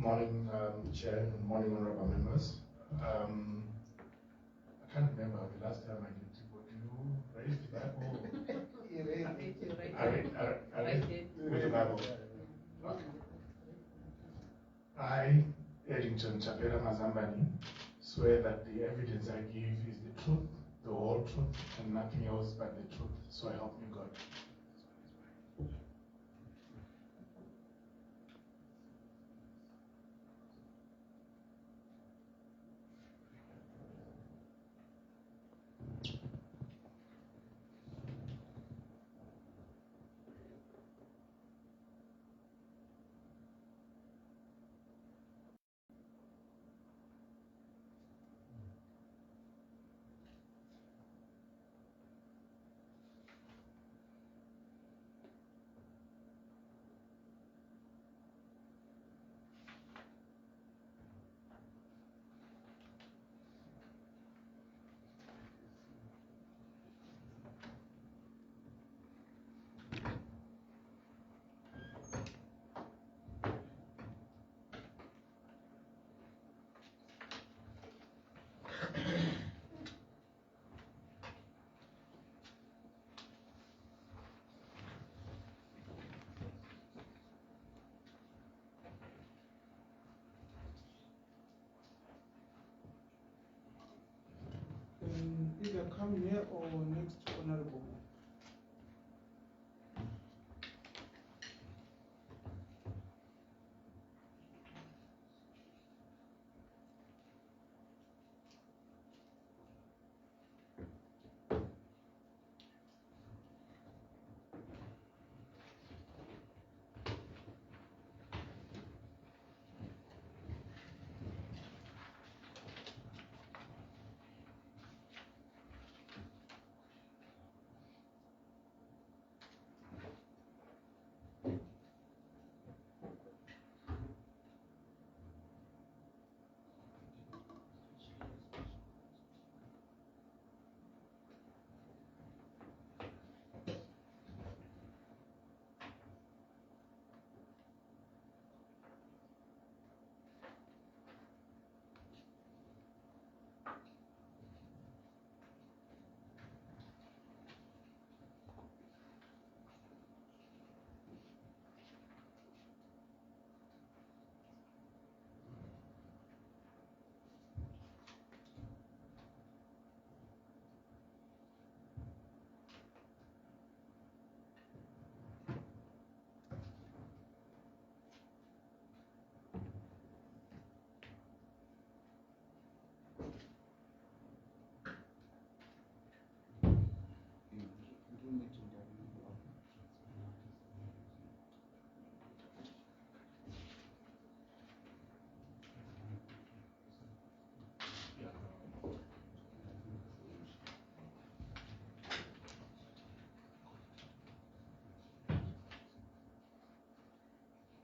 Morning, Chair, and morning, honorable members. I can't remember the last time I did it. You raised the Bible. I raised the Bible. Okay. I, Eddington Chapela Mazambani, swear that the evidence I give is the truth, the whole truth, and nothing else but the truth. So help me God. Either come here or next to Honorable.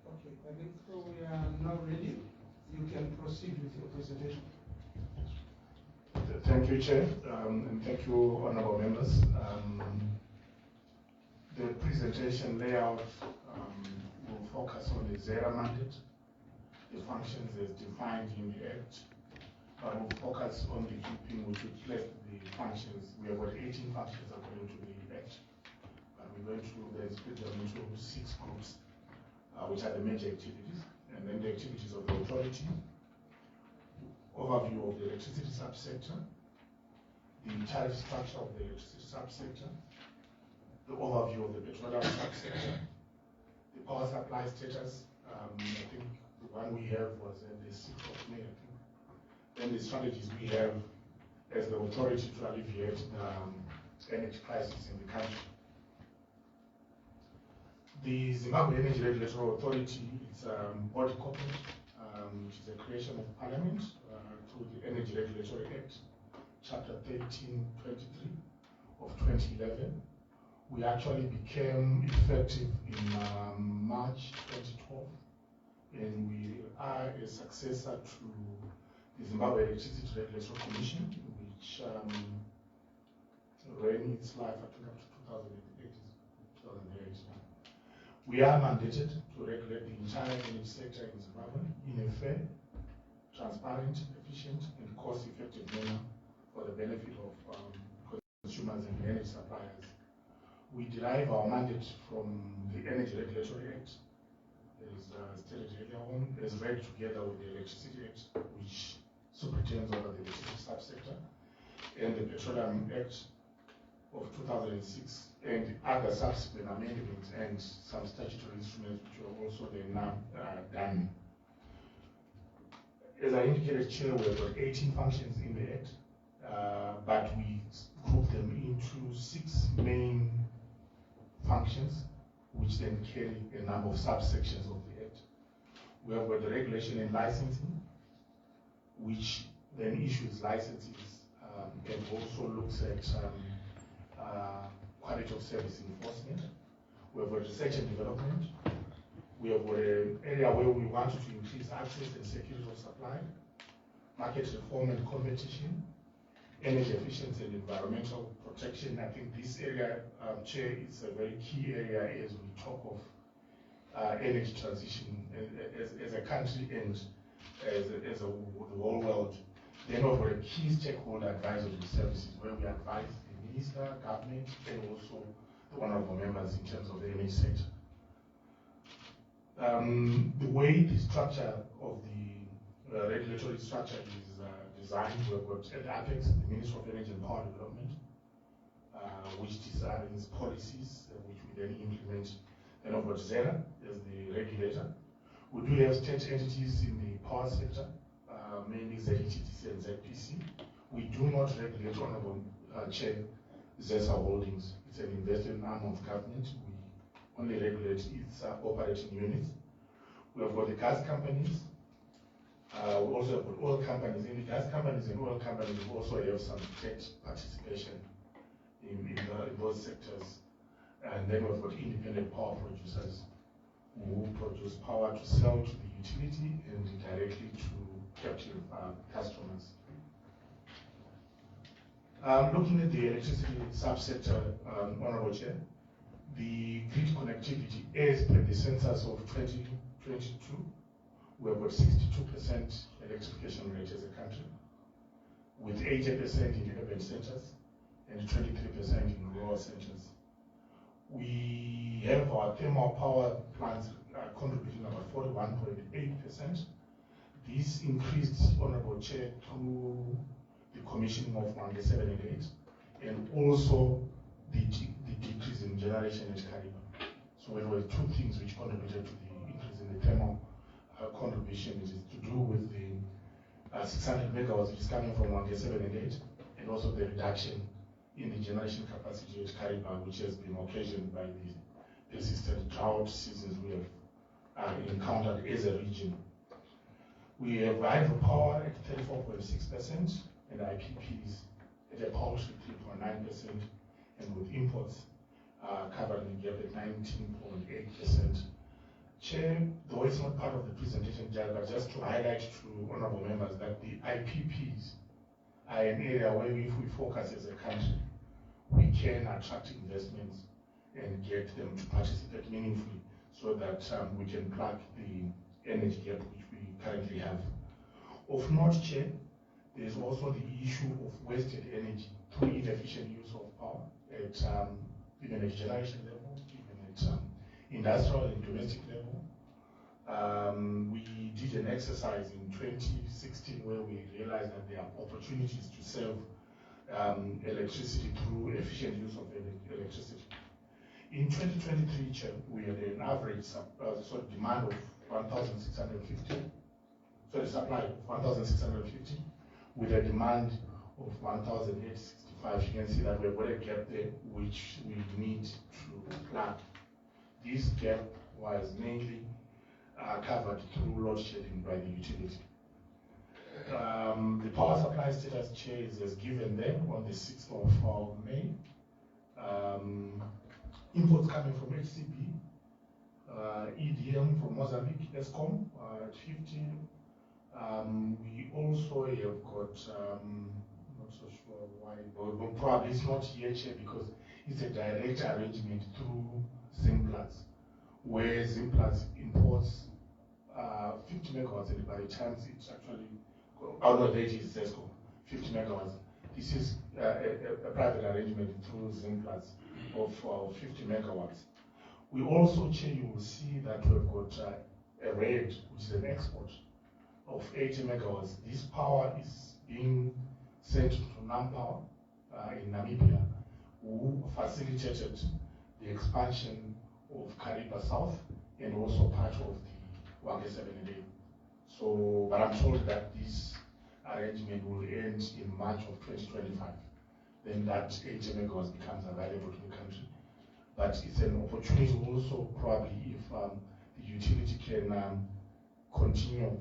Okay, I think so we are now ready. You can proceed with your presentation. Thank you, Chair, and thank you, honorable members. The presentation layout will focus on the Zera mandate, the functions as defined in the Act, but will focus on the grouping which would place the functions. We have got 18 functions according to the Act, but we're going to then split them into 6 groups, which are the major activities, and then the activities of the authority, overview of the electricity subsector, the tariff structure of the electricity subsector, the overview of the petroleum subsector, the power supply status. I think the one we have was at the 6th of May, I think. Then the strategies we have as the authority to alleviate the energy crisis in the country. The Zimbabwe Energy Regulatory Authority is a body corporate, which is a creation of Parliament through the Energy Regulatory Act, Chapter 1323 of 2011. We actually became effective in March 2012, and we are a successor to the Zimbabwe Electricity Regulatory Commission, which ran its life, I think, up to 2008. We are mandated to regulate the entire energy sector in Zimbabwe in a a fair, transparent, efficient, and cost-effective manner for the benefit of consumers and energy suppliers. We derive our mandate from the Energy Regulatory Act, as stated earlier on, as read together with the Electricity Act, which superintends over the electricity subsector, and the Petroleum Act of 2006, and other subsequent amendments and some statutory instruments which were also then now done. As I indicated, Chair, we have got 18 functions in the Act, but we group them into 6 main functions, which then carry a number of subsections of the Act. We have got the regulation and licensing, which then issues licenses and also looks at quality of service enforcement. We have got research and development. We have got an area where we wanted to increase access and security of supply, market reform and competition, energy efficiency and environmental protection. I think this area, Chair, is a very key area as we talk of energy transition as a country and as the whole world. Then we have got a key stakeholder advisory services where we advise the minister, government, and also the honorable members in terms of the energy sector. The way the structure of the regulatory structure is designed, we've got at the apex the Ministry of Energy and Power Development, which designs policies which we then implement. Then we've got Zera as the regulator. We do have state entities in the power sector, mainly ZETTC and ZPC. We do not regulate, Honorable Chair, Zesa Holdings. It's an investment arm of government. We only regulate its operating units. We have got the gas companies. We also have got oil companies. In the gas companies and oil companies, we also have some state participation in those sectors. And then we've got independent power producers who produce power to sell to the utility and directly to captive customers. Looking at the electricity subsector, Honorable Chair, the grid connectivity as per the census of 2022, we have got 62% electrification rate as a country, with 80% in urban centers and 23% in rural centers. We have our thermal power plants contributing about 41.8%. This increased, Honorable Chair, through the commissioning of 107 and 8, and also the decrease in generation at Kariba. So there were 2 things which contributed to the increase in the thermal contribution. It is to do with the 600 megawatts which is coming from 107 and 8, and also the reduction in the generation capacity at Kariba, which has been occasioned by the persistent drought seasons we have encountered as a region. We have hydropower at 34.6%, and IPPs at a paltry 3.9%, and with imports covering the gap at 19.8%. Chair, though it's not part of the presentation, but just to highlight to honorable members that the IPPs are an area where if we focus as a country, we can attract investments and get them to participate meaningfully so that we can plug the energy gap which we currently have. Of note, Chair, there is also the issue of wasted energy through inefficient use of power at even at generation level, even at industrial and domestic level. We did an exercise in 2016 where we realized that there are opportunities to save electricity through efficient use of electricity. In 2023, Chair, we had an average demand of 1,650. Sorry, supply of 1,650 with a demand of 1,865. You can see that we've got a gap there which we need to plug. This gap was mainly covered through load shedding by the utility. The power supply status, Chair, is as given there on the 6th of May. Imports coming from HCB, EDM from Mozambique, ESCOM at 50. We also have got, not so sure why, but probably it's not here, Chair, because it's a direct arrangement through Zimplats, where Zimplats imports 50 megawatts, and by the time it's actually, out of 80 is ZESCO, 50 megawatts. This is a private arrangement through Zimplus of 50 megawatts. We also, Chair, you will see that we've got a RED, which is an export of 80 megawatts. This power is being sent to Nampower in Namibia, who facilitated the expansion of Kariba South and also part of the Wange 7A. So, but I'm told that this arrangement will end in March of 2025. Then that 80 megawatts becomes available to the country. But it's an opportunity also, probably, if the utility can continue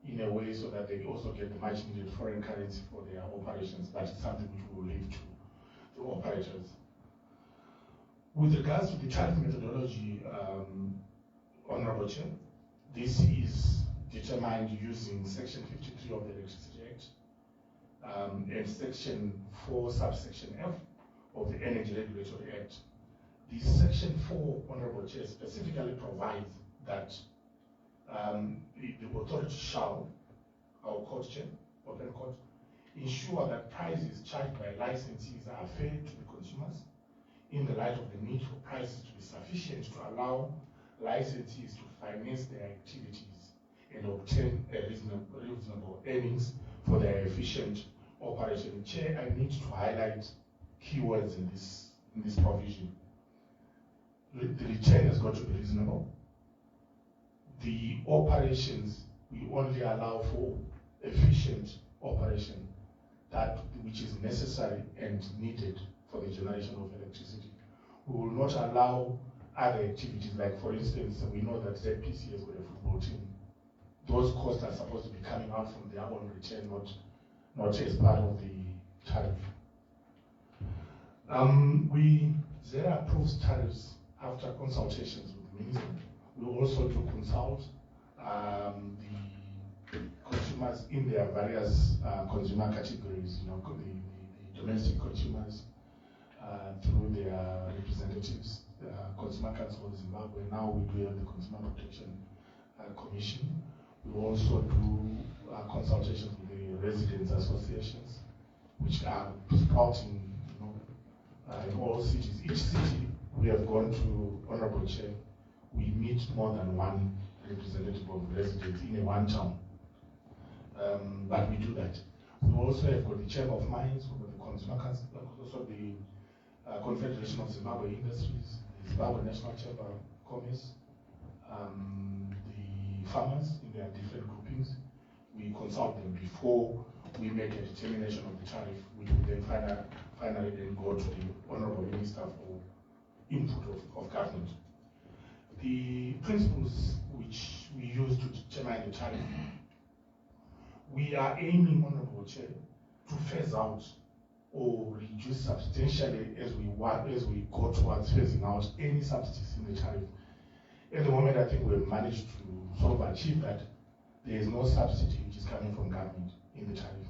in a way so that they also get the much needed foreign currency for their operations. But it's something which we will leave to the operators. With regards to the tariff methodology, Honorable Chair, this is determined using Section 53 of the Electricity Act and Section 4, subsection F of the Energy Regulatory Act. The Section 4, Honorable Chair, specifically provides that the authority shall, our court chair, open court, ensure that prices charged by licensees are fair to the consumers in the light of the need for prices to be sufficient to allow licensees to finance their activities and obtain a reasonable earnings for their efficient operation. Chair, I need to highlight keywords in this provision. The return has got to be reasonable. The operations, we only allow for efficient operation, that which is necessary and needed for the generation of electricity. We will not allow other activities, like for instance, we know that ZPC has got a football team. Those costs are supposed to be coming out from their own return, not as part of the tariff. Zera approves tariffs after consultations with the minister. We also do consult the consumers in their various consumer categories, the domestic consumers through their representatives, Consumer Council of Zimbabwe. Now we do have the Consumer Protection Commission. We also do consultations with the residents associations, which are sprouting, in all cities. Each city we have gone to, Honorable Chair, we meet more than one representative of residents in one town. But we do that. We also have got the Chamber of Mines, we've got the Consumer Council, also the Confederation of Zimbabwe Industries, the Zimbabwe National Chamber of Commerce, the farmers in their different groupings. We consult them before we make a determination of the tariff, which will then finally then go to the Honorable Minister for input of government. The principles which we use to determine the tariff, we are aiming, Honorable Chair, to phase out or reduce substantially as we go towards phasing out any subsidies in the tariff. At the moment, I think we've managed to sort of achieve that. There is no subsidy which is coming from government in the tariff.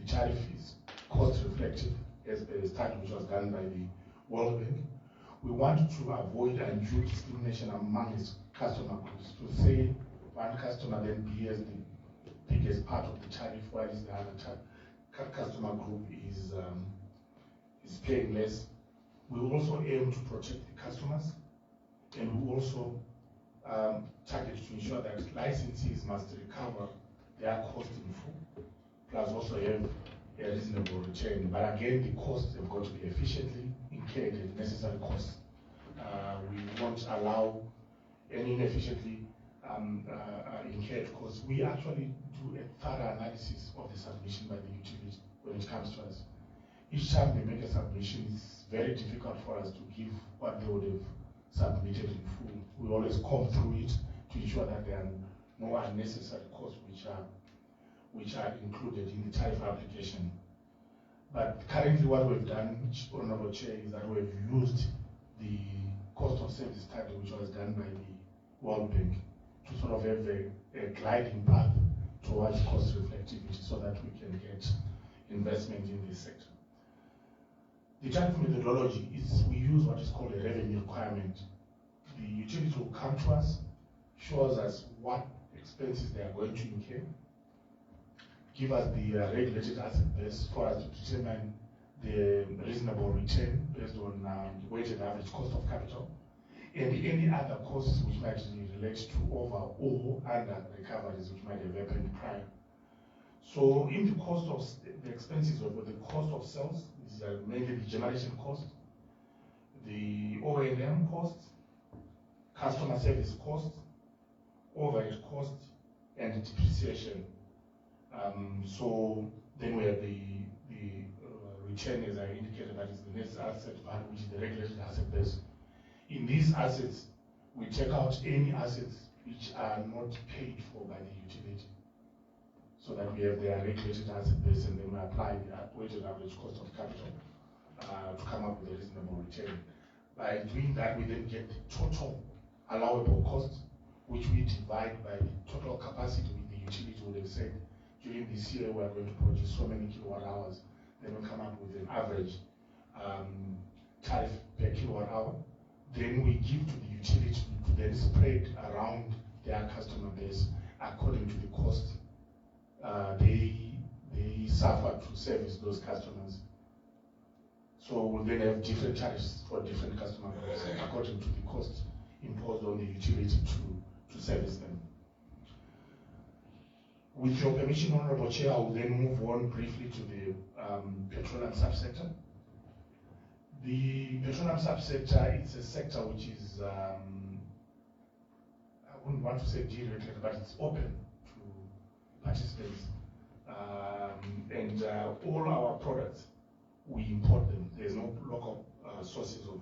The tariff is cost reflective as per the study which was done by the World Bank. We want to avoid undue discrimination among its customer groups. To say one customer then bears the biggest part of the tariff, while the other customer group is paying less. We also aim to protect the customers, and we also target to ensure that licensees must recover their cost in full, plus also have a reasonable return. But again, the costs have got to be efficiently incurred at necessary costs. We won't allow any inefficiently incurred costs. We actually do a thorough analysis of the submission by the utility when it comes to us. Each time they make a submission, it's very difficult for us to give what they would have submitted in full. We always comb through it to ensure that there are no unnecessary costs which are included in the tariff application. But currently what we've done, Honorable Chair, is that we've used the cost of service study which was done by the World Bank to sort of have a gliding path towards cost reflectivity so that we can get investment in this sector. The tariff methodology is, we use what is called a revenue requirement. The utility will come to us, shows us what expenses they are going to incur, give us the regulated asset base for us to determine the reasonable return based on weighted average cost of capital, and any other costs which might relate to over or under recoveries which might have happened prior. So in the cost of the expenses of the cost of sales, these are mainly the generation cost, the O&M costs, customer service costs, overhead costs, and depreciation. So then we have the return, as I indicated, that is the net asset value, which is the regulated asset base. In these assets, we take out any assets which are not paid for by the utility, so that we have their regulated asset base, and then we apply the weighted average cost of capital to come up with a reasonable return. By doing that, we then get the total allowable cost, which we divide by the total capacity with the utility would have said during this year we are going to produce so many kilowatt hours. Then we come up with an average tariff per kilowatt hour. Then we give to the utility to then spread around their customer base according to the cost they suffer to service those customers. So we'll then have different tariffs for different customer groups according to the cost imposed on the utility to service them. With your permission, Honorable Chair, I will then move on briefly to the petroleum subsector. The petroleum subsector is a sector which is, I wouldn't want to say deregulated, but it's open to participants. And all our products, we import them. There's no local sources of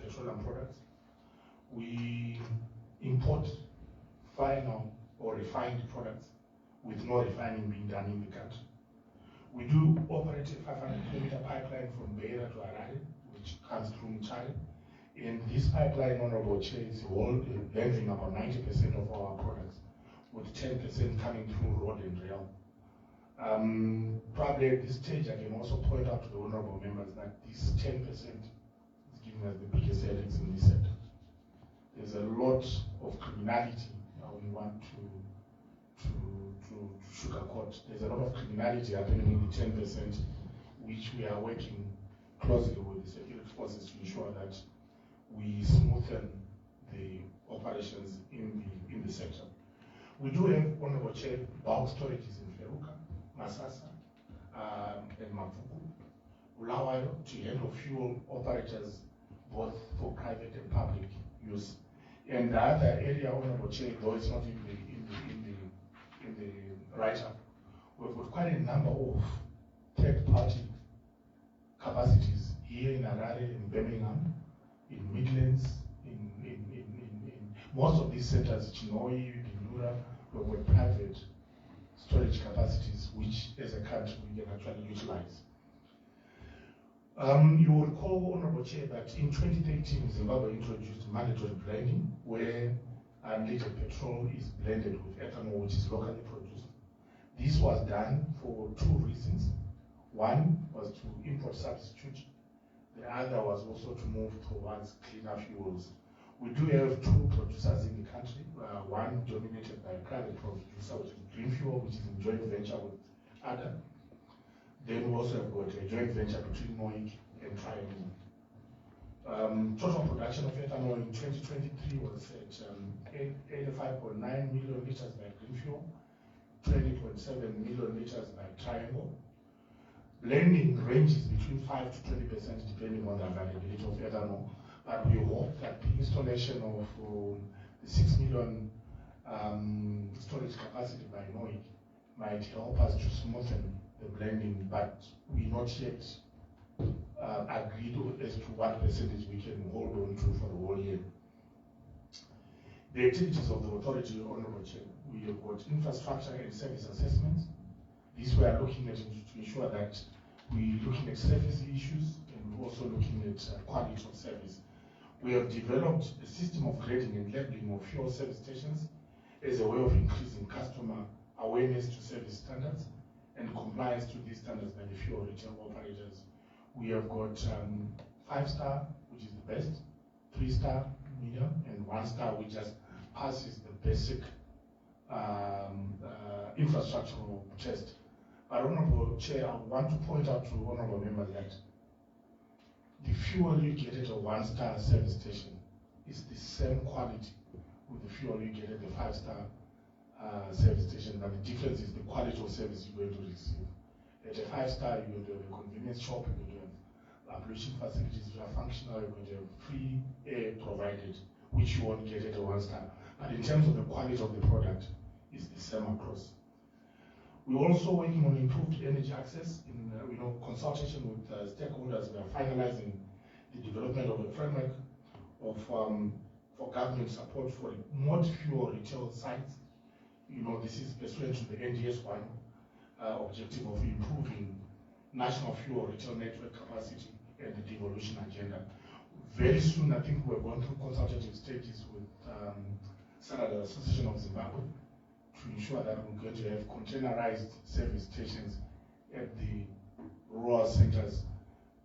petroleum products. We import final or refined products with no refining being done in the country. We do operate a 500-kilometer pipeline from Zera to Harare, which comes through China. And this pipeline, Honorable Chair, is handling about 90% of our products, with 10% coming through road and rail. Probably at this stage, I can also point out to the honorable members that this 10% is giving us the biggest headaches in this sector. There's a lot of criminality. We want to sugarcoat. There's a lot of criminality happening in the 10%, which we are working closely with the security forces to ensure that we smoothen the operations in the sector. We do have, Honorable Chair, bulk storages in Feruka, Masasa, and Mapuku, Bulawayo, to handle fuel operators both for private and public use. And the other area, Honorable Chair, though it's not in the write-up, we've got quite a number of third-party capacities here in Harare, in Birmingham, in Midlands, in most of these centers, Chinoi, Binura, we've got private storage capacities, which as a country we can actually utilize. You will recall, Honorable Chair, that in 2013, Zimbabwe introduced mandatory blending, where unleaded petrol is blended with ethanol, which is locally produced. This was done for two reasons. One was to import substitute. The other was also to move towards cleaner fuels. We do have two producers in the country, one dominated by a private producer, which is Green Fuel, which is in joint venture with ADA. Then we also have got a joint venture between NOIC and Triangle. Total production of ethanol in 2023 was at 85.9 million liters by Green Fuel, 20.7 million liters by Triangle. Blending ranges between 5 to 20% depending on the availability of ethanol, but we hope that the installation of the 6 million storage capacity by NOIC might help us to smoothen the blending, but we not yet agreed as to what percentage we can hold on to for the whole year. The activities of the authority, Honorable Chair, we have got infrastructure and service assessments. This we are looking at to ensure that we're looking at service issues and we're also looking at quality of service. We have developed a system of grading and labeling of fuel service stations as a way of increasing customer awareness to service standards and compliance to these standards by the fuel retail operators. We have got 5-star, which is the best, 3-star, medium, and 1-star, which just passes the basic infrastructural test. But Honorable Chair, I want to point out to Honorable Members that the fuel you get at a one-star service station is the same quality with the fuel you get at the five-star service station, but the difference is the quality of service you're going to receive. At a five-star, you're going to have a convenience shop, you're going to have ablution facilities which are functional, you're going to have free air provided, which you won't get at a one-star. But in terms of the quality of the product, it's the same across. We're also working on improved energy access in consultation with stakeholders. We are finalizing the development of a framework of for government support for remote fuel retail sites. This is pursuant to the NDS1 objective of improving national fuel retail network capacity and the devolution agenda. Very soon, I think we're going through consultative stages with Zera, the Association of Zimbabwe, to ensure that we're going to have containerized service stations at the rural centers.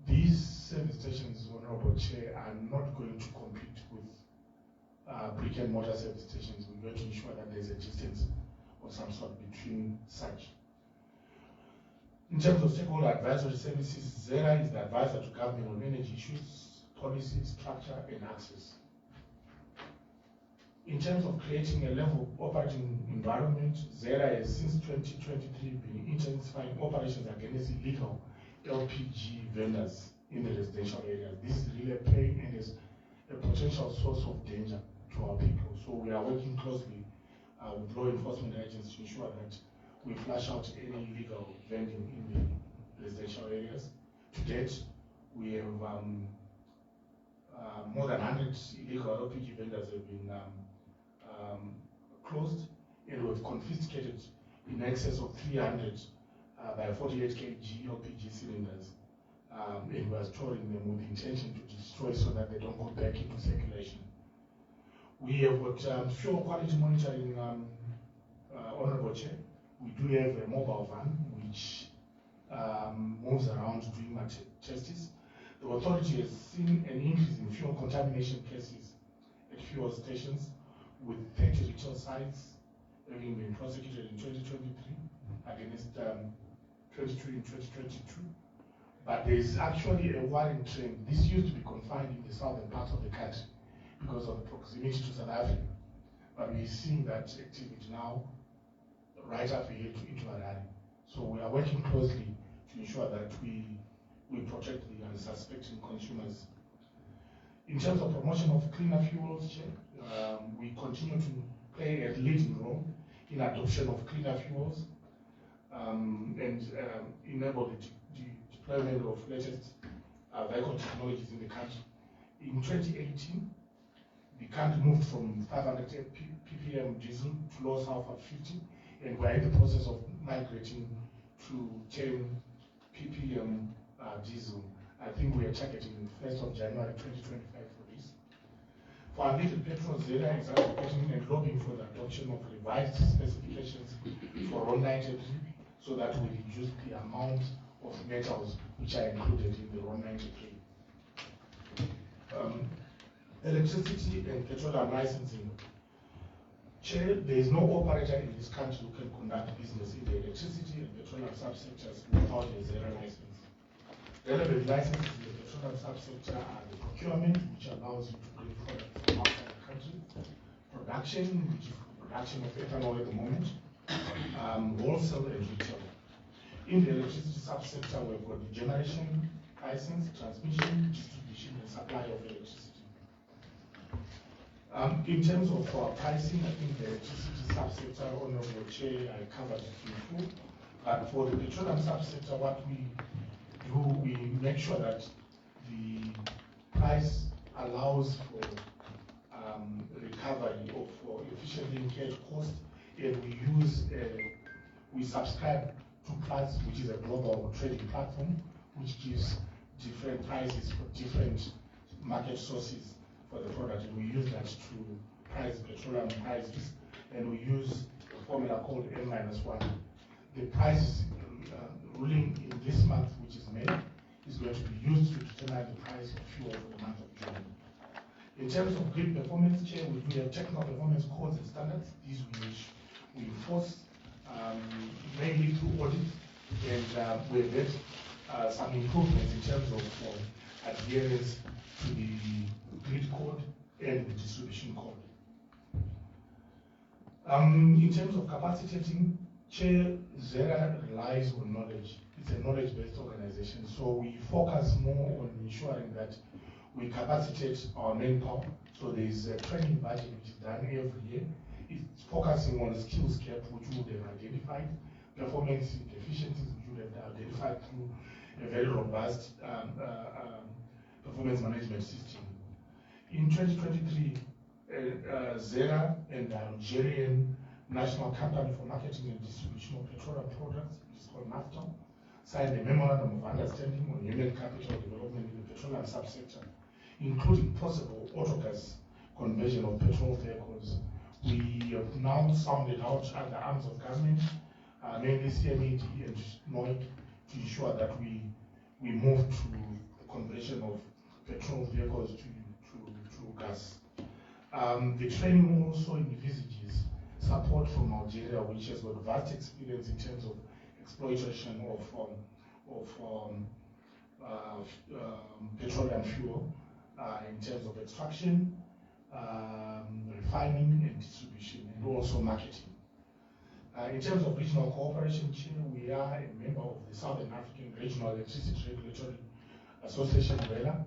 These service stations, Honorable Chair, are not going to compete with brick and mortar service stations. We're going to ensure that there's a distance of some sort between such. In terms of stakeholder advisory services, Zera is the advisor to government on energy issues, policy, structure, and access. In terms of creating a level operating environment, Zera has since 2023 been intensifying operations against illegal LPG vendors in the residential areas. This is really a pain and is a potential source of danger to our people. So we are working closely with law enforcement agents to ensure that we flush out any illegal vending in the residential areas. To date, we have more than 100 illegal LPG vendors have been closed, and we've confiscated in excess of 300 by 48 kg LPG cylinders, and we are storing them with the intention to destroy so that they don't go back into circulation. We have got fuel quality monitoring, Honorable Chair. We do have a mobile van which moves around doing tests. The authority has seen an increase in fuel contamination cases at fuel stations, with 30 retail sites having been prosecuted in 2023 against 22 in 2022. But there is actually a worrying trend. This used to be confined in the southern part of the country because of the proximity to South Africa. But we're seeing that activity now right up here into Harare. So we are working closely to ensure that we protect the unsuspecting consumers. In terms of promotion of cleaner fuels, we continue to play a leading role in adoption of cleaner fuels and enable the deployment of latest vehicle technologies in the country. In 2018, the country moved from 500 ppm diesel to low sulfur 50, and we're in the process of migrating to 10 ppm diesel. I think we are targeting 1st of January 2025 for this. For unleaded petrol, Zera is advocating and lobbying for the adoption of revised specifications for RON 93 so that we reduce the amount of metals which are included in the RON 93. Electricity and petroleum licensing. Chair, there is no operator in this country who can conduct business in the electricity and petroleum subsectors without a Zera license. Relevant licenses in the petroleum subsector are the procurement, which allows you to bring products from outside the country, production, which is production of ethanol at the moment, wholesale and retail. In the electricity subsector, we've got the generation license, transmission, distribution, and supply of electricity. In terms of pricing, I think the electricity subsector, Honorable Chair, I covered it in full. But for the petroleum subsector, what we do, we make sure that the price allows for recovery of efficiently incurred cost, and we subscribe to Plus, which is a global trading platform, which gives different prices for different market sources for the product, and we use that to price petroleum prices, and we use a formula called N-1. The price ruling in this month, which is May, is going to be used to determine the price of fuel for the month of June. In terms of grid performance, Chair, we do have technical performance codes and standards. These we enforce mainly through audit, and we've had some improvements in terms of adherence to the grid code and the distribution code. In terms of capacitating, Chair, Zera relies on knowledge. It's a knowledge-based organization, so we focus more on ensuring that we capacitate our manpower. So there is a training budget which is done every year. It's focusing on skills gap which we would have identified, performance deficiencies which we would have identified through a very robust performance management system. In 2023, Zera and the Algerian National Company for Marketing and Distribution of Petroleum Products, which is called NAFTA, signed a memorandum of understanding on human capital development in the petroleum subsector, including possible autogas conversion of petrol vehicles. We have now sounded out at the arms of government, mainly CMED and NOIC, to ensure that we move to the conversion of petrol vehicles to gas. The training also envisages support from Algeria, which has got vast experience in terms of exploitation of petroleum fuel in terms of extraction, refining and distribution, and also marketing. In terms of regional cooperation, Chair, we are a member of the Southern African Regional Electricity Regulatory Association, Zera,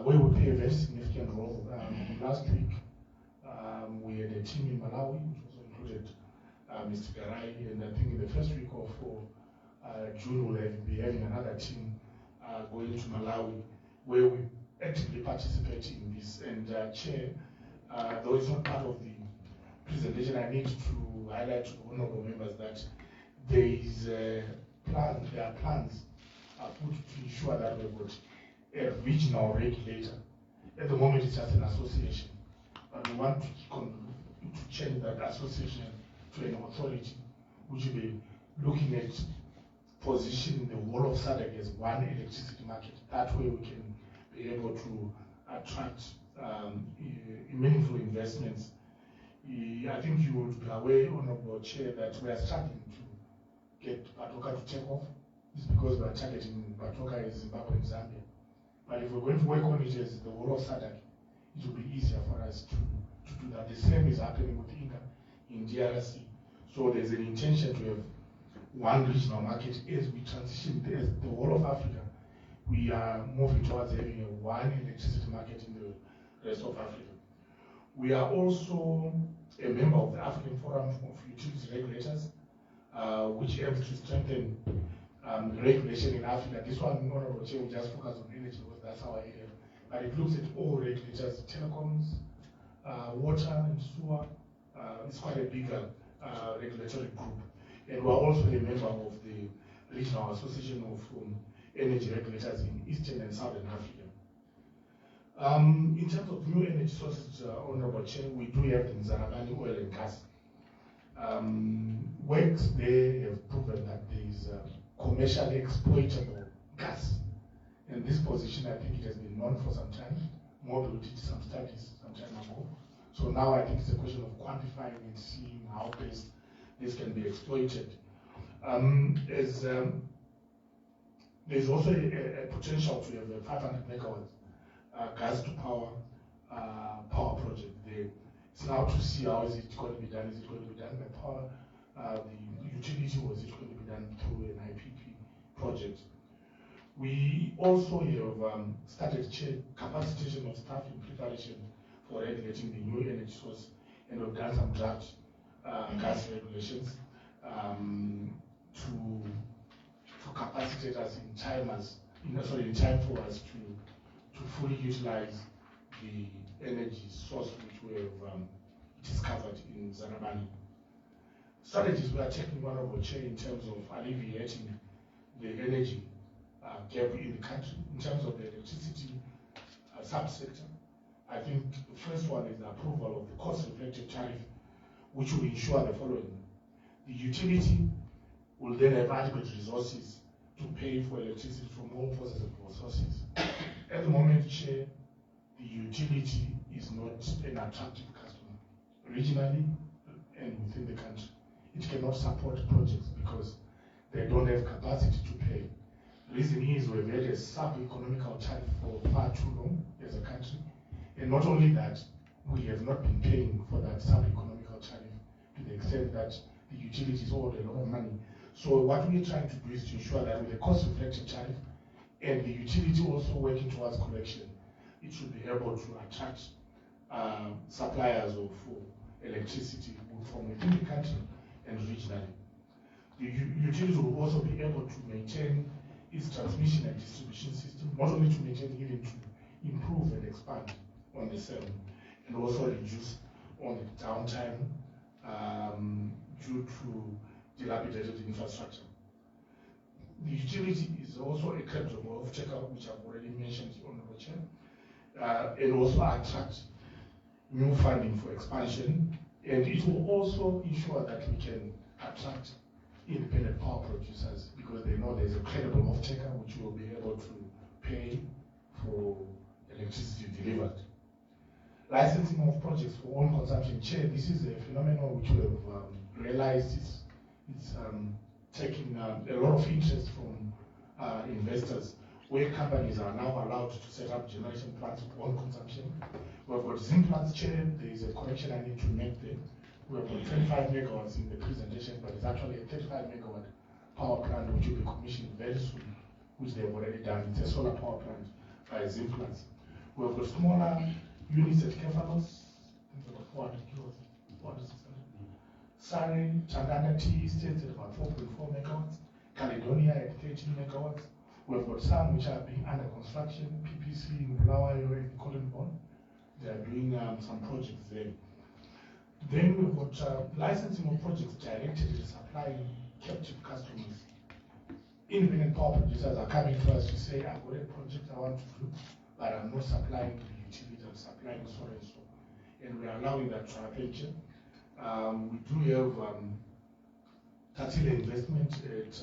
where we play a very significant role. Last week, we had a team in Malawi, which also included Mr. Garai, and I think in the first week of June, we'll be having another team going to Malawi, where we actively participate in this. And Chair, though it's not part of the presentation, I need to highlight to the honorable members that there are plans put to ensure that we've got a regional regulator. At the moment, it's just an association, but we want to change that association to an authority which will be looking at positioning the whole of SADC as one electricity market. That way we can be able to attract meaningful investments. I think you would be aware, Honorable Chair, that we are struggling to get Batoka to take off. It's because we are targeting Batoka as Zimbabwe and Zambia. But if we're going to work on it as the whole of SADC, it will be easier for us to do that. The same is happening with INGA in DRC. So there's an intention to have one regional market as we transition as the whole of Africa. We are moving towards having a one electricity market in the rest of Africa. We are also a member of the African Forum of Utilities Regulators, which aims to strengthen regulation in Africa. This one, Honorable Chair, will just focus on energy because that's our area. But it looks at all regulators, telecoms, water and sewer. It's quite a bigger regulatory group. And we're also a member of the Regional Association of Energy Regulators in Eastern and Southern Africa. In terms of new energy sources, Honorable Chair, we do have in Zarabani oil and gas. Works there have proven that there is commercially exploitable gas. And this position, I think it has been known for some time. Mobil did some studies some time ago. So now I think it's a question of quantifying and seeing how best this can be exploited. There's also a potential to have a 500 megawatts gas to power project there. It's now to see how is it going to be done. Is it going to be done by power, the utility, or is it going to be done through an IPP project? We also have started capacitation of staff in preparation for regulating the new energy source, and we've done some draft gas regulations to capacitate us in time for us to fully utilize the energy source which we have discovered in Zarabani. Strategies we are taking, Honorable Chair, in terms of alleviating the energy gap in the country, in terms of the electricity subsector. I think the first one is the approval of the cost-reflective tariff, which will ensure the following. The utility will then have adequate resources to pay for electricity from all possible sources. At the moment, Chair, the utility is not an attractive customer, regionally and within the country. it cannot support projects because they don't have capacity to pay. The reason is we've had a sub-economical tariff for far too long as a country. And not only that, we have not been paying for that sub-economical tariff to the extent that the utilities owed a lot of money. So what we're trying to do is to ensure that with the cost-reflective tariff and the utility also working towards collection, it should be able to attract suppliers of electricity from within the country and regionally. The utilities will also be able to maintain its transmission and distribution system, not only to maintain, even to improve and expand on the same, and also reduce on the downtime due to dilapidated infrastructure. The utility is also a credible off-taker, which I've already mentioned on the chair, and also attract new funding for expansion, and it will also ensure that we can attract independent power producers because they know there's a credible off-taker which will be able to pay for electricity delivered. Licensing of projects for own consumption. Chair, this is a phenomenon which we have realized it's taking a lot of interest from investors, where companies are now allowed to set up generation plants for own consumption. We've got zinc plants, Chair. There is a correction I need to make there. We have got 25 megawatts in the presentation, but it's actually a 35 megawatt power plant which will be commissioned very soon, which they've already done. It's a solar power plant by zinc plants. We've got smaller units at Kefalos, about 400 kilowatts, 400, 600. Surrey, Tangana Tea Estates at about 4.4 megawatts. Caledonia at 13 megawatts. We've got some which are being under construction, PPC in Bulawayo and Collinborn. They are doing some projects there. Then we've got licensing of projects directed at supplying captive customers. Independent power producers are coming to us to say, I've got a project I want to do, but I'm not supplying to the utility, I'm supplying so and so. And we are allowing that to happen. We do have Tatile investment at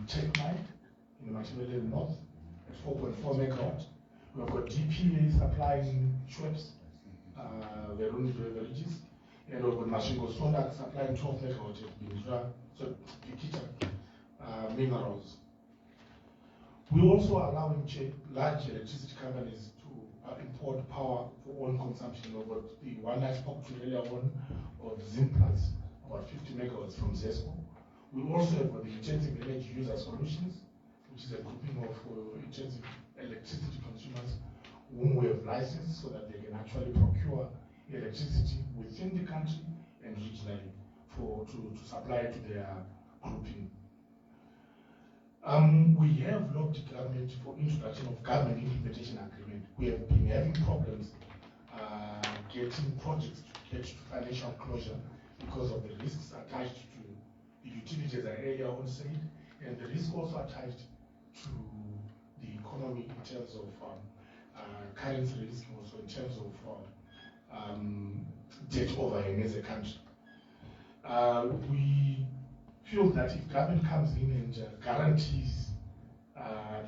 Techmine in the Machiavelli North at 4.4 megawatt. We've got DPA supplying Schweppes, Veroni beverages, and we've got Mashingo Sonak supplying 12 megawatt at Bindra, so Kikita minerals. We're also allowing large electricity companies to import power for own consumption. We've got the one I spoke to earlier on of zinc plants, about 50 megawatts from ZESCO. We also have got the intensive energy user solutions, which is a grouping of intensive electricity consumers whom we have licensed so that they can actually procure electricity within the country and regionally to supply to their grouping. We have lobbied government for introduction of government implementation agreement. We have been having problems getting projects to get to financial closure because of the risks attached to the utilities I earlier on said, and the risk also attached to the economy in terms of currency risk, also in terms of debt overhang as a country. We feel that if government comes in and guarantees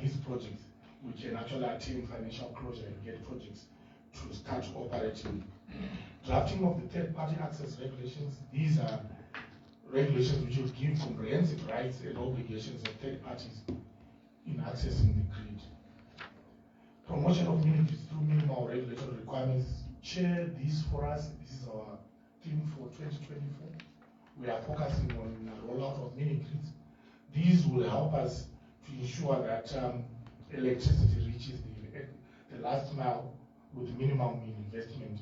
these projects, we can actually attain financial closure and get projects to start operating. Drafting of the third-party access regulations, these are regulations which will give comprehensive rights and obligations of third parties in accessing the grid. Promotion of mini-grids through minimal regulatory requirements. Chair, this for us, this is our theme for 2024. We are focusing on the rollout of mini-grids. These will help us to ensure that electricity reaches the last mile with minimum investment.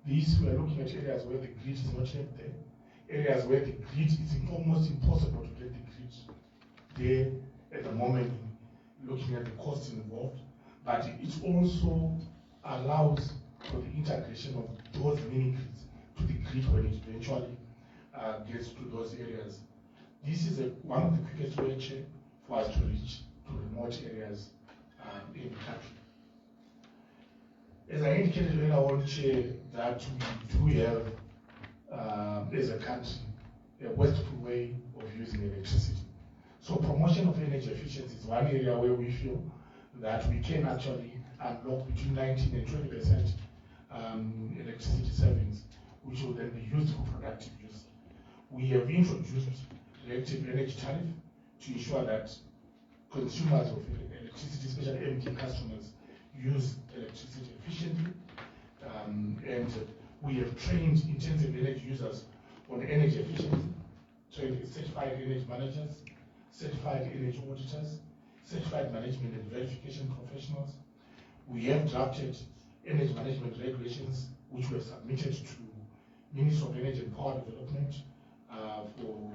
These, we are looking at areas where the grid is not yet there, areas where the grid is almost impossible to get the grid there at the moment, looking at the costs involved, but it also allows for the integration of those mini-grids to the grid when it eventually gets to those areas. This is one of the quickest ways for us to reach to remote areas in the country. As I indicated earlier on, Chair, that we do have, as a country, a wasteful way of using electricity. So promotion of energy efficiency is one area where we feel that we can actually unlock between 19 and 20% electricity savings which will then be used for productive use. We have introduced reactive energy tariff to ensure that consumers of electricity, especially MD customers, use electricity efficiently. And we have trained intensive energy users on energy efficiency, trained certified energy managers, certified energy auditors, certified management and verification professionals. We have drafted energy management regulations, which we have submitted to Ministry of Energy and Power Development for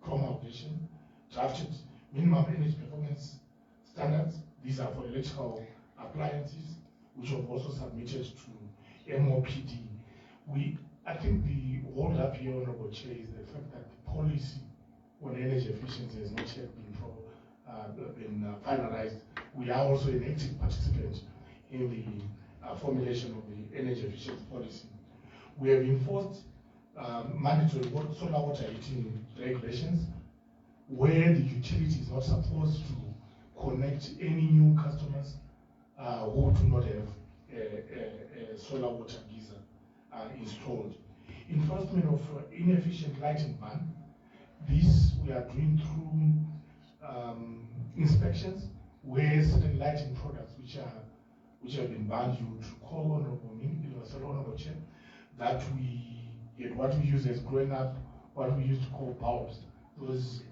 promulgation, drafted minimum energy performance standards. These are for electrical appliances, which have also submitted to MOPD. I think the hold up here, Honorable Chair, is the fact that the policy on energy efficiency has not yet been finalized. We are also an active participant in the formulation of the energy efficiency policy. We have enforced mandatory solar water heating regulations where the utility is not supposed to connect any new customers who do not have a solar water geyser installed. Enforcement of inefficient lighting ban. This we are doing through inspections where certain lighting products which have been banned. You would recall, Honorable Chair, that what we use as growing up, what we used to call bulbs, those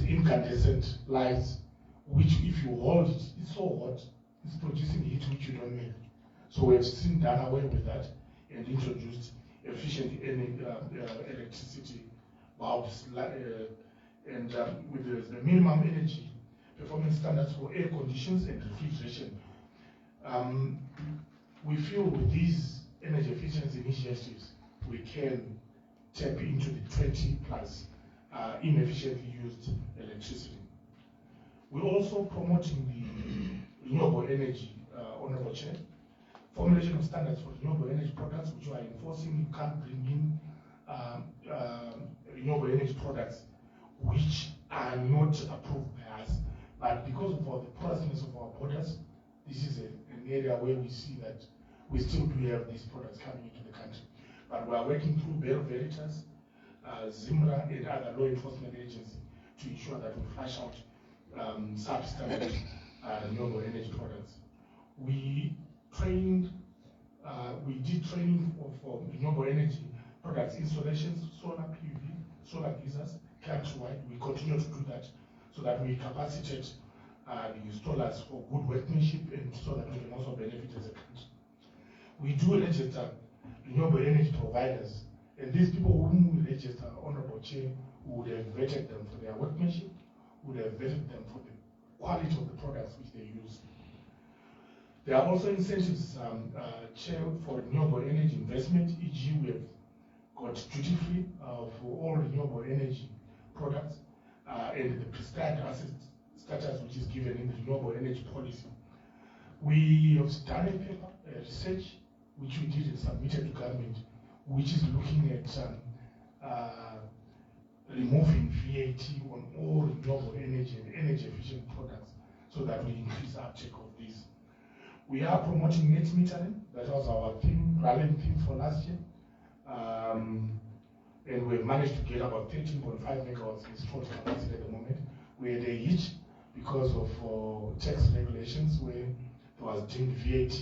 incandescent lights, which if you hold it, it's so hot, it's producing heat which you don't need. So we have seen done away with that and introduced efficient electricity bulbs and with the minimum energy performance standards for air conditions and refrigeration. We feel with these energy efficiency initiatives, we can tap into the 20 plus inefficiently used electricity. We're also promoting the renewable energy, Honorable Chair, formulation of standards for renewable energy products, which we are enforcing. You can't bring in renewable energy products which are not approved by us. But because of the porousness of our borders, this is an area where we see that we still do have these products coming into the country. But we are working through Bureau Veritas, Zera, and other law enforcement agencies to ensure that we flush out substandard renewable energy products. We did training for renewable energy products installations, solar PV, solar geysers, countrywide. We continue to do that so that we capacitate the installers for good workmanship and so that we can also benefit as a country. We do register renewable energy providers, and these people whom we register, Honorable Chair, would have vetted them for their workmanship, would have vetted them for the quality of the products which they use. There are also incentives, Chair, for renewable energy investment, e.g. we have got duty-free for all renewable energy products and the prescribed asset status which is given in the renewable energy policy. We have done a paper, research, which we did and submitted to government, which is looking at removing VAT on all renewable energy and energy efficient products so that we increase uptake of these. We are promoting net metering. That was our theme, rallying theme for last year. And we've managed to get about 13.5 megawatts installed capacity at the moment. We had a hitch because of tax regulations where there was deemed VAT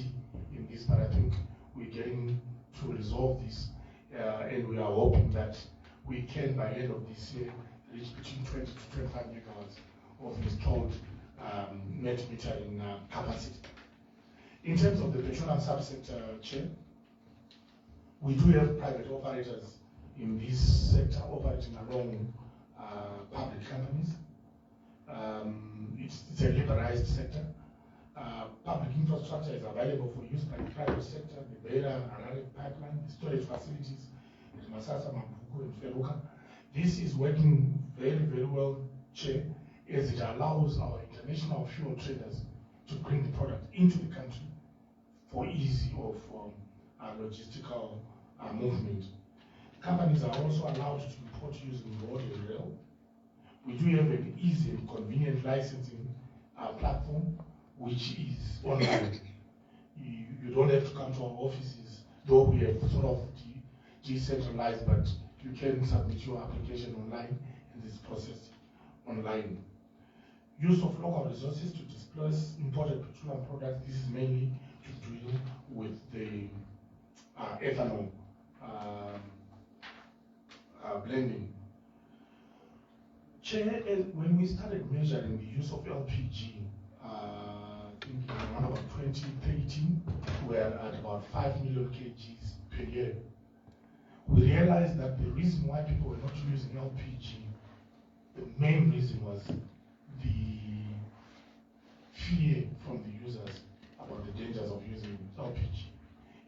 in this, but I think we're getting to resolve this, and we are hoping that we can, by end of this year, reach between 20 to 25 megawatts of installed net metering capacity. In terms of the petroleum subsector, Chair, we do have private operators in this sector operating along public companies. It's a liberalized sector. Public infrastructure is available for use by the private sector, the Zera and Harare pipeline, the storage facilities at Masasa, Mapuku, and Feluka. This is working very, very well, Chair, as it allows our international fuel traders to bring the product into the country for ease of logistical movement. Companies are also allowed to import using road and rail. We do have an easy and convenient licensing platform, which is online. You don't have to come to our offices, though we have sort of decentralized, but you can submit your application online and it's processed online. Use of local resources to displace imported petroleum products. This is mainly to deal with the ethanol blending. Chair, when we started measuring the use of LPG, I think in around 2013, we were at about 5 million kgs per year. We realized that the reason why people were not using LPG, the main reason was the fear from the users about the dangers of using LPG.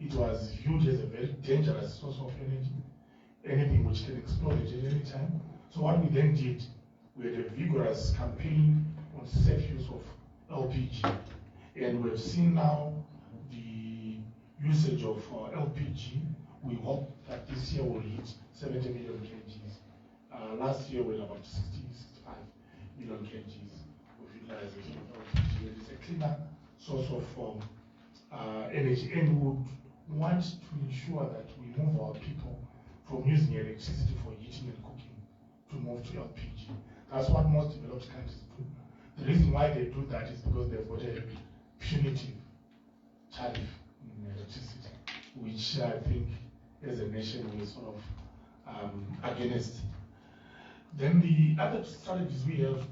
It was viewed as a very dangerous source of energy, anything which can explode at any time. So what we then did, we had a vigorous campaign on safe use of LPG. And we've seen now the usage of LPG. We hope that this year will hit 70 million kgs. Last year we were about 65 million kgs of utilization of LPG. It is a cleaner source of energy, and we would want to ensure that we move our people from using electricity for heating and cooking to move to LPG. That's what most developed countries do. The reason why they do that is because they've got a punitive tariff in electricity, which I think as a nation we're sort of against. Then the other strategies we have,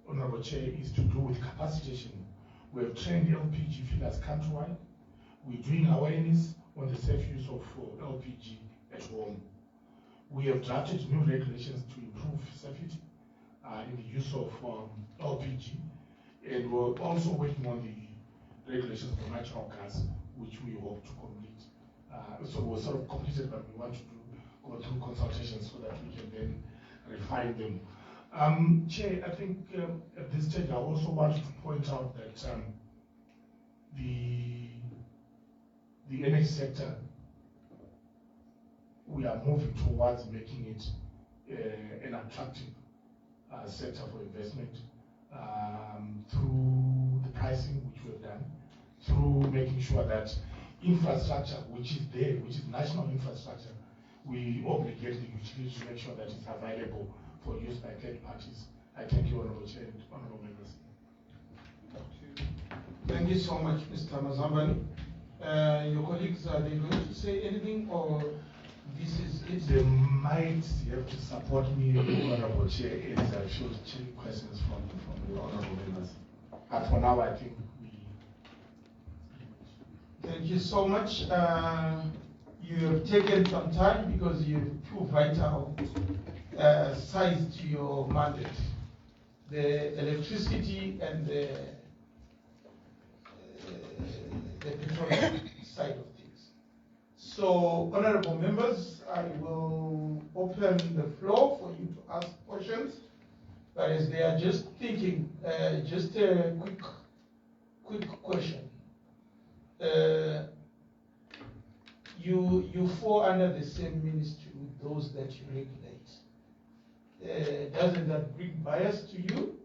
Honorable Chair, is to do with capacitation. We have trained LPG fillers countrywide. We're doing awareness on the safe use of LPG at home. We have drafted new regulations to improve safety in the use of LPG, and we're also working on the regulations for natural gas, which we hope to complete. So we're sort of completed, but we want to go through consultations so that we can then refine them. Chair, I think at this stage I also wanted to point out that the energy sector, we are moving towards making it an attractive sector for investment through the pricing which we have done, through making sure that infrastructure which is there, which is national infrastructure, we obligate the utilities to make sure that it's available for use by third parties. I thank you, Honorable Chair and Honorable Members. Thank you so much, Mr. Mazambani. Your colleagues, are they going to say anything, or this is it? They might have to support me, Honorable Chair, as I should check questions from the Honorable Members. But for now, I think we... Thank you so much. You have taken some time because you have two vital sides to your mandate: the electricity and the petroleum side of things. So, honorable members, I will open the floor for you to ask questions. But as they are just thinking, just a quick question. You fall under the same ministry with those that you regulate. Doesn't that bring bias to you?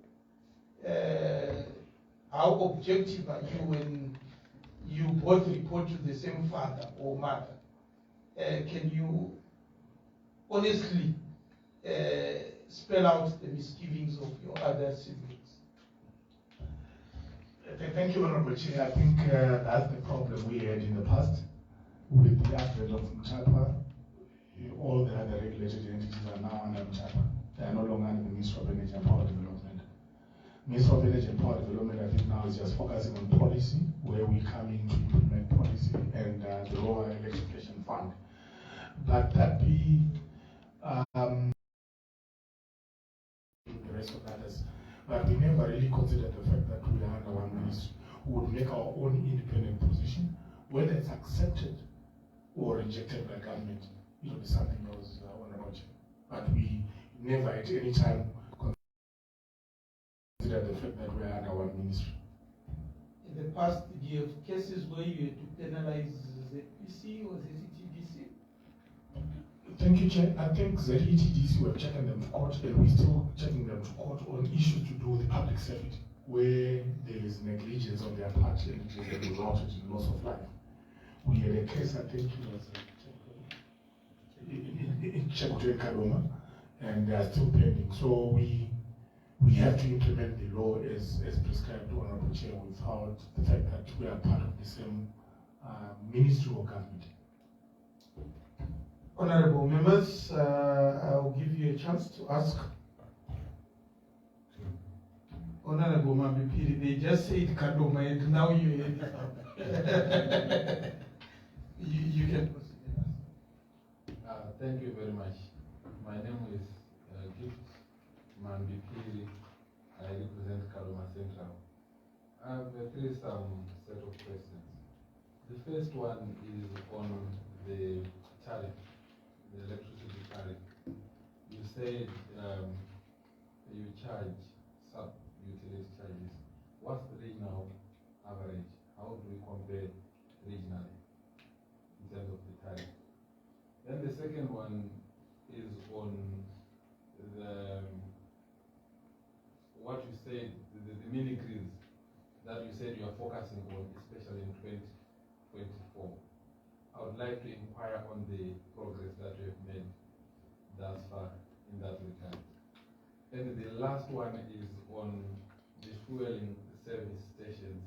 How objective are you when you both report to the same father or mother? Can you honestly spell out the misgivings of your other siblings? Thank you, Honorable Chair. I think that's the problem we had in the past with the advent of Mtapa. All the other regulated entities are now under Mtapa. They are no longer under the Ministry of Energy and Power Development. Ministry of Energy and Power Development, I think now is just focusing on policy, where we come in to implement policy, and the Rural Electrification Fund. But that be the rest of others. But we never really considered the fact that we are under one ministry. We would make our own independent position, whether it's accepted or rejected by government. It will be something else, Honorable Chair. But we never at any time considered the fact that we are under one ministry. In the past, do you have cases where you had to penalize the PC or the ZETDC? Thank you, Chair. I think the ZETDC, we have taken them to court, and we're still taking them to court on issues to do with public safety, where there is negligence on their part and it has resulted in loss of life. We had a case, I think it was in Chekutu Kadoma, and they are still pending. So we have to implement the law as prescribed, Honorable Chair, without the fact that we are part of the same ministry or government. Honorable members, I'll give you a chance to ask. Honorable Mambipiri, they just said Kadoma and now you heard it up. You can proceed. Thank you very much. My name is Gift Mambipiri. I represent Kadoma Central. I have some set of questions. The first one is on the tariff, the electricity tariff. You said you charge sub-utility charges. What's the regional average? How do we compare regionally in terms of the tariff? Then the second one is on the what you said, the mini grids that you said you are focusing on, especially in 2024. I would like to inquire on the progress that you have made thus far in that regard. And the last one is on the fueling service stations.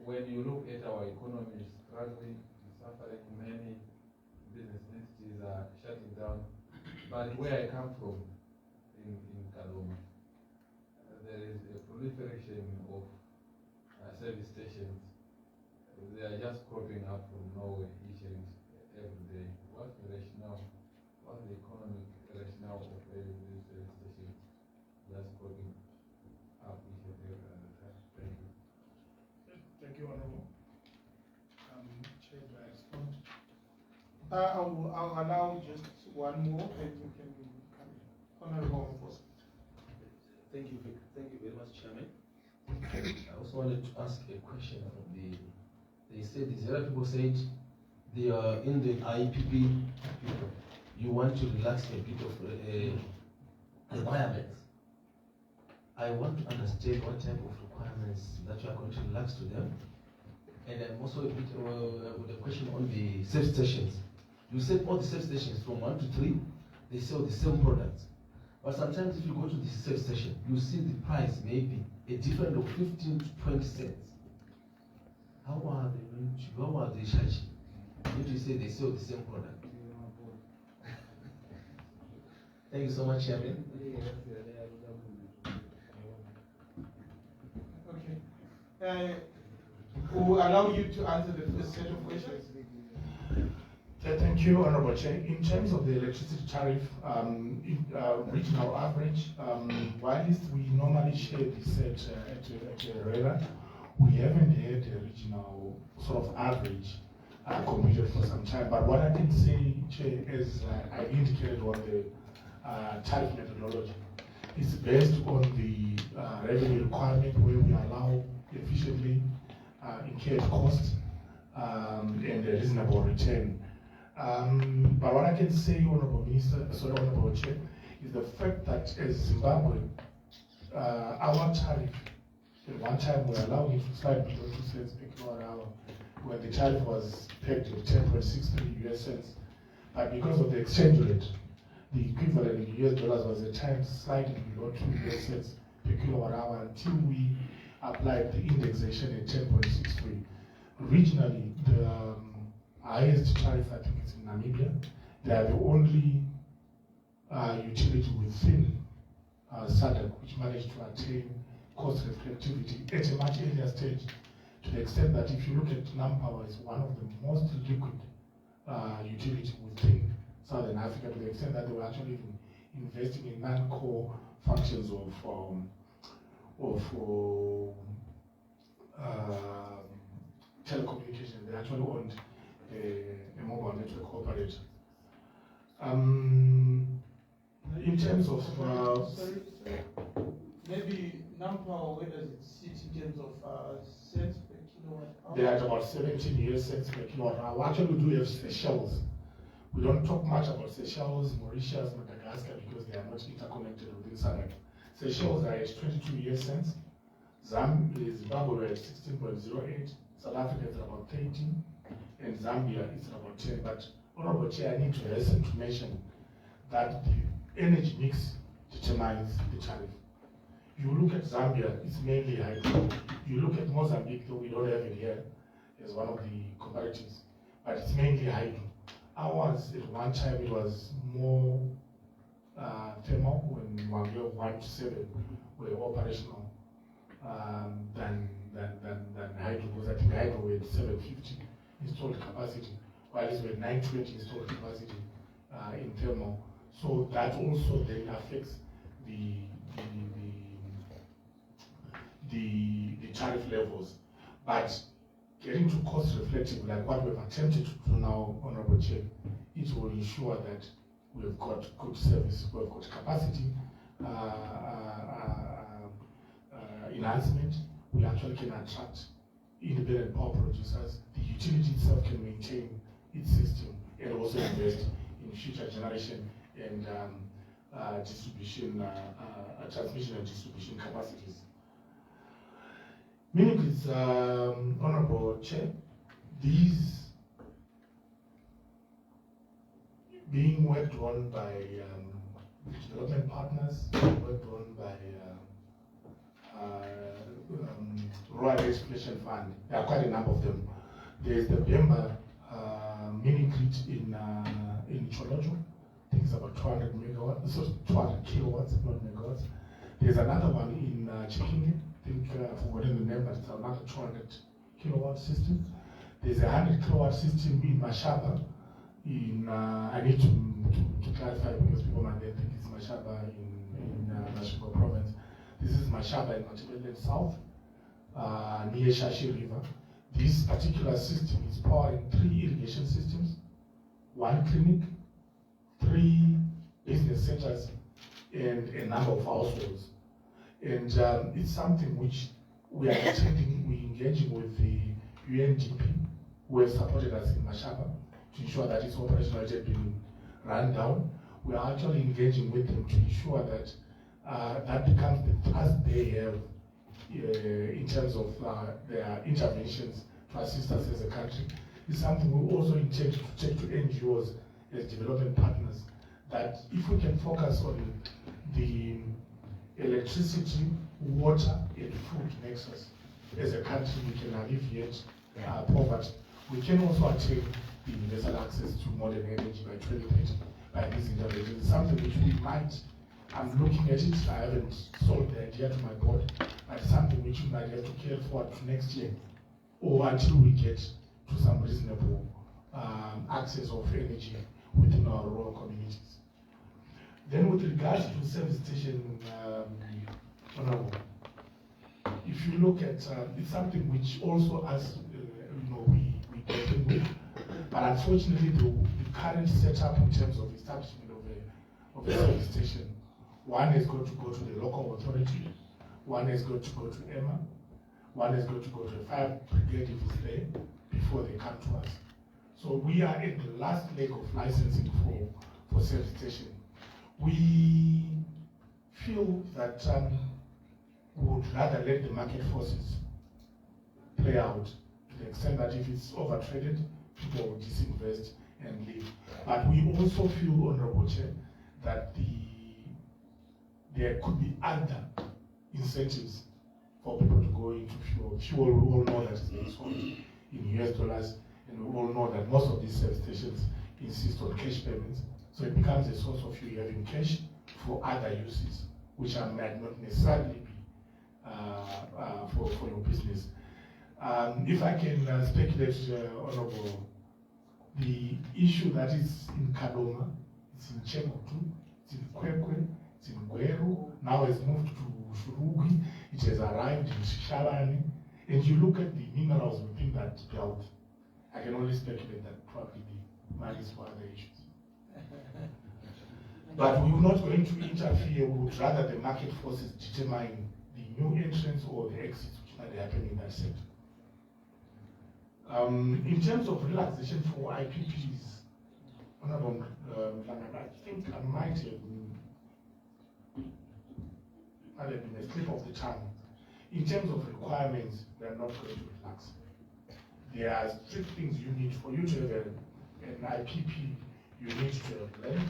When you look at our economy struggling, suffering, many business entities are shutting down. But where I come from, in Kadoma, there is a proliferation of service stations. They are just cropping up from nowhere each and every day. What's the rationale? What's the economic rationale of these service stations just cropping up each and every other time? Thank you. Thank you, Honorable. Chair, do I respond? I'll allow just one more and you can come in. Honorable Mfosa. Thank you very much, Chairman. I also wanted to ask a question on they said, the Zera people said they are in the IPP people. You want to relax a bit of requirements. I want to understand what type of requirements that you are going to relax to them. And I'm also a bit with a question on the safe stations. You said all the safe stations from 1 to 3, they sell the same products. But sometimes if you go to the safe station, you see the price maybe a difference of 15 to 20 cents. How are they charging? If you say they sell the same product. Thank you so much, Chairman. Okay. We'll allow you to answer the first set of questions. Thank you, Honorable Chair. In terms of the electricity tariff, regional average, whilst we normally share this at RERA, we haven't had a regional sort of average computed for some time. But what I can say, Chair, as I indicated on the tariff methodology, is based on the revenue requirement where we allow efficiently incurred costs and a reasonable return. But what I can say, Honorable Chair, is the fact that as Zimbabwe, our tariff, at one time we were allowing it to slide below 2 cents per kilowatt hour, when the tariff was pegged at 10.63 US cents. But because of the exchange rate, the equivalent in US dollars was at times sliding below 2 US cents per kilowatt hour until we applied the indexation at 10.63. Regionally, the highest tariff, I think, is in Namibia. They are the only utility within SADC which managed to attain cost reflectivity at a much earlier stage, to the extent that if you look at NamPower, it's one of the most liquid utilities within Southern Africa, to the extent that they were actually even investing in non-core functions of telecommunications. They actually owned a mobile network operator. In terms of sorry. Maybe NamPower, where does it sit in terms of cents per kilowatt hour? they are at about 17 US cents per kilowatt hour. We actually do have Seychelles. We don't talk much about Seychelles, Mauritius, Madagascar, because they are not interconnected within SADC. Seychelles are at 22 US cents. Zimbabwe is at 16.08. South Africa is about 13. And Zambia is about 10. But Honorable Chair, I need to hasten to mention that the energy mix determines the tariff. You look at Zambia, it's mainly hydro. You look at Mozambique, though we don't have it here as one of the comparatives, but it's mainly hydro. Ours, at one time, it was more thermal when Mwangeo 1 to 7 were operational than hydro, because I think hydro were at 750 installed capacity, while it's with 920 installed capacity in thermal. So that also then affects the tariff levels. But getting to cost reflective, like what we've attempted to do now, Honorable Chair, it will ensure that we've got good service, we've got capacity enhancement. We actually can attract independent power producers. The utility itself can maintain its system and also invest in future generation and distribution, transmission and distribution capacities. Meaning it's, Honorable Chair, these being worked on by development partners, worked on by Rural Education Fund. There are quite a number of them. There's the Bemba mini grid in Cholojo. I think it's about 200 megawatts, so 200 kilowatts, not megawatts. There's another one in Chikinge. I think I've forgotten the name, but it's another 200 kilowatt system. There's a 100 kilowatt system in Mashaba. I need to clarify because people might then think it's Mashaba in Mashaba province. This is Mashaba in Matabele South, near Shashi River. This particular system is powering 3 irrigation systems, 1 clinic, 3 business centers, and a number of households. And it's something which we are attending, we're engaging with the UNDP, who have supported us in Mashaba to ensure that its operational has been run down. We are actually engaging with them to ensure that that becomes the trust they have in terms of their interventions to assist us as a country. It's something we also intend to take to NGOs as development partners, that if we can focus on the electricity, water, and food nexus as a country, we can alleviate poverty. We can also attain the universal access to modern energy by 2030 by these interventions. It's something which we might, I'm looking at it, I haven't sold the idea to my board, but it's something which we might have to carry forward to next year, or until we get to some reasonable access of energy within our rural communities. Then with regards to service station, Honorable, if you look at, it's something which also as we contend with, but unfortunately the current setup in terms of establishment of a service station, one is going to go to the local authority, one is going to go to EMA, one is going to go to a fire brigade if it's there, before they come to us. So we are at the last leg of licensing for service station. We feel that we would rather let the market forces play out to the extent that if it's over-traded, people will disinvest and leave. But we also feel, Honorable Chair, that there could be other incentives for people to go into fuel. Fuel, we all know that it's being sold in US dollars, and we all know that most of these service stations insist on cash payments. So it becomes a source of you having cash for other uses, which might not necessarily be for your business. If I can speculate, Honorable, the issue that is in Kadoma, it's in Chemotu, it's in Kwekwe, it's in Gweru, now has moved to Shurugi, it has arrived in Shalani, and you look at the minerals within that belt, I can only speculate that probably the money is for other issues. But we're not going to interfere, we would rather the market forces determine the new entrants or the exits which might happen in that sector. In terms of relaxation for IPPs, Honorable I think I might have been a slip of the tongue. In terms of requirements, we are not going to relax. There are strict things you need for you to have an IPP, you need to have land,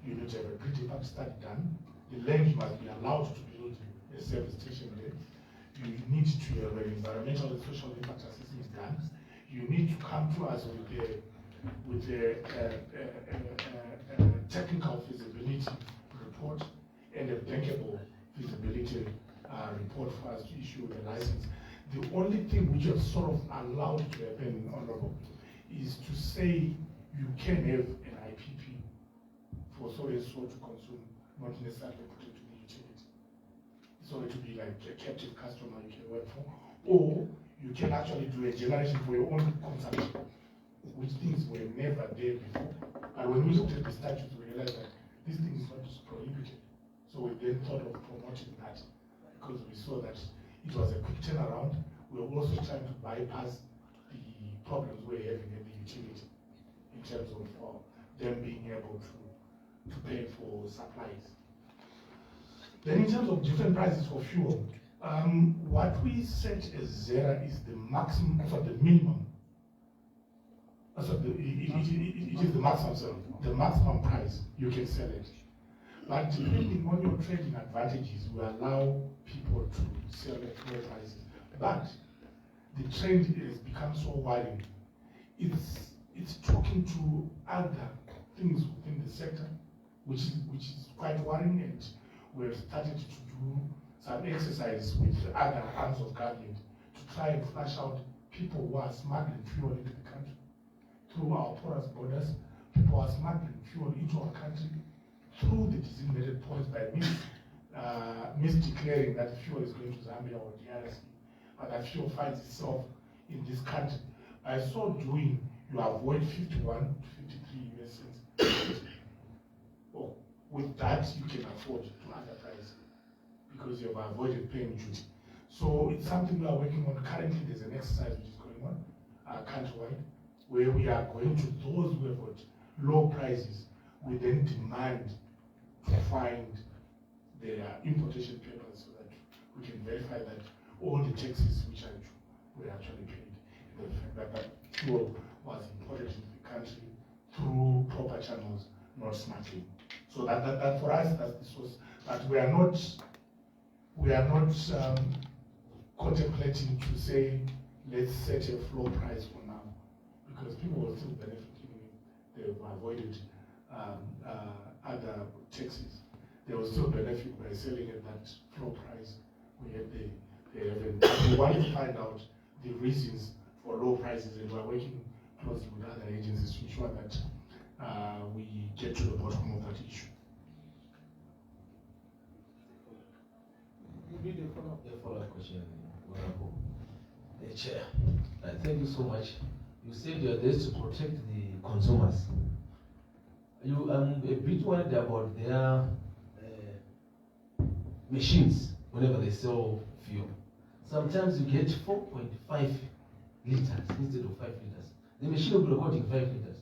you need to have a grid impact study done, the land must be allowed to build a service station there, you need to have an environmental and social impact assessment done, you need to come to us with a technical feasibility report and a bankable feasibility report for us to issue a license. The only thing which is sort of allowed to happen, Honorable, is to say you can have an IPP for so and so to consume, not necessarily put it to the utility. It's only to be like a captive customer you can work for, or you can actually do a generation for your own consumption, which things were never there before. And when we looked at the statutes, we realized that this thing is not prohibited. So we then thought of promoting that because we saw that it was a quick turnaround. We were also trying to bypass the problems we're having at the utility in terms of them being able to pay for supplies. Then in terms of different prices for fuel, what we set as Zera is the maximum, the minimum. It is the maximum, sorry, the maximum price you can sell it. But depending on your trading advantages, we allow people to sell at lower prices. But the trend has become so worrying. It's talking to other things within the sector, which is quite worrying, and we've started to do some exercise with other arms of government to try and flush out people who are smuggling fuel into the country. Through our porous borders, people are smuggling fuel into our country through the designated points by misdeclaring that the fuel is going to Zambia or DRC, but that fuel finds itself in this country. By so doing, you avoid 51 to 53 US cents. Oh, with that, you can afford to advertise because you have avoided paying duty. So it's something we are working on. Currently, there's an exercise which is going on countrywide, where we are going to those who have got low prices. We then demand to find their importation papers so that we can verify that all the taxes which were actually paid, the fact that fuel was imported into the country through proper channels, not smuggling. So that for us, that's the source. But we are not contemplating to say let's set a floor price for now, because people will still benefit if they've avoided other taxes. They will still benefit by selling at that floor price where they haven't. We want to find out the reasons for low prices, and we're working closely with other agencies to ensure that we get to the bottom of that issue. You need a follow-up question, Honorable Chair. Thank you so much. You said you are there to protect the consumers. I'm a bit worried about their machines whenever they sell fuel. Sometimes you get 4.5 liters instead of 5 liters. The machine will be recording 5 liters.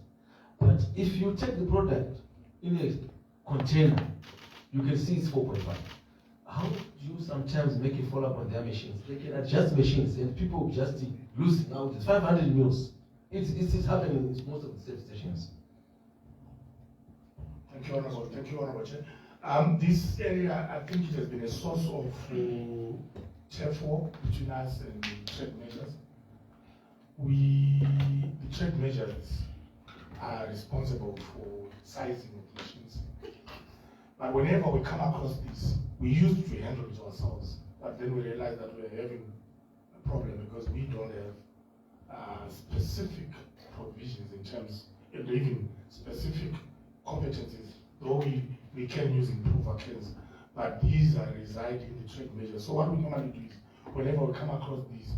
But if you take the product in a container, you can see it's 4.5. How do you sometimes make a follow-up on their machines? They can adjust machines and people just losing out. It's 500 mils. It's happening in most of the service stations. Thank you, Honorable Chair. This area, I think it has been a source of turf war between us and the trade measures. The trade measures are responsible for sizing of machines. But whenever we come across this, we used to handle it ourselves. But then we realized that we're having a problem because we don't have specific provisions in terms of even specific competencies, though we can use improver cans, but these are reside in the trade measures. So what we normally do is, whenever we come across these,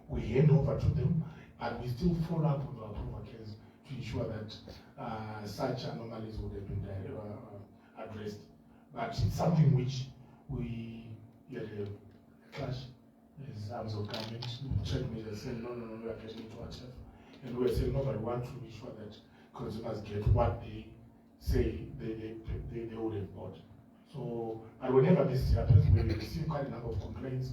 we hand over to them, and we still follow up with our improver cans to ensure that such anomalies would have been addressed. But it's something which we had a clash as arms of government. The trade measures saying, no, we are getting into our turf. And we are saying, no, but we want to make sure that consumers get what they say they would have bought. So, and whenever this happens, we receive quite a number of complaints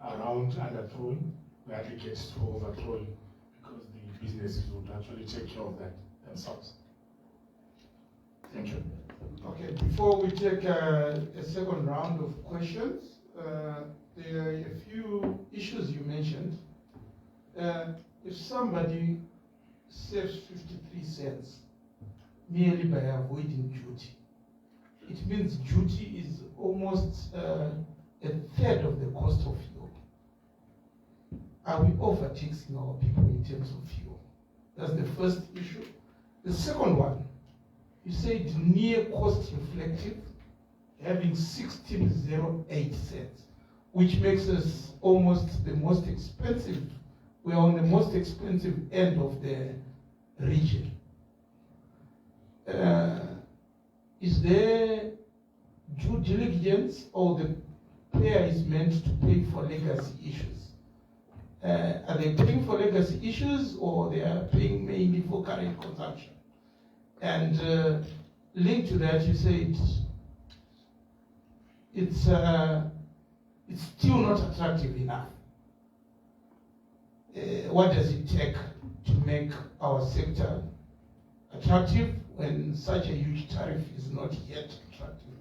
around underthrowing, where aggregates for overthrowing, because the businesses would actually take care of that themselves. Thank you. Okay, before we take a second round of questions, there are a few issues you mentioned. If somebody saves 53 cents merely by avoiding duty, it means duty is almost a third of the cost of fuel. Are we overtaxing our people in terms of fuel? That's the first issue. The second one, you said near cost reflective, having 16.08 cents, which makes us almost the most expensive. We are on the most expensive end of the region. Is there due diligence, or the payer is meant to pay for legacy issues? Are they paying for legacy issues, or they are paying mainly for current consumption? And linked to that, you said it's still not attractive enough. What does it take to make our sector attractive when such a huge tariff is not yet attractive?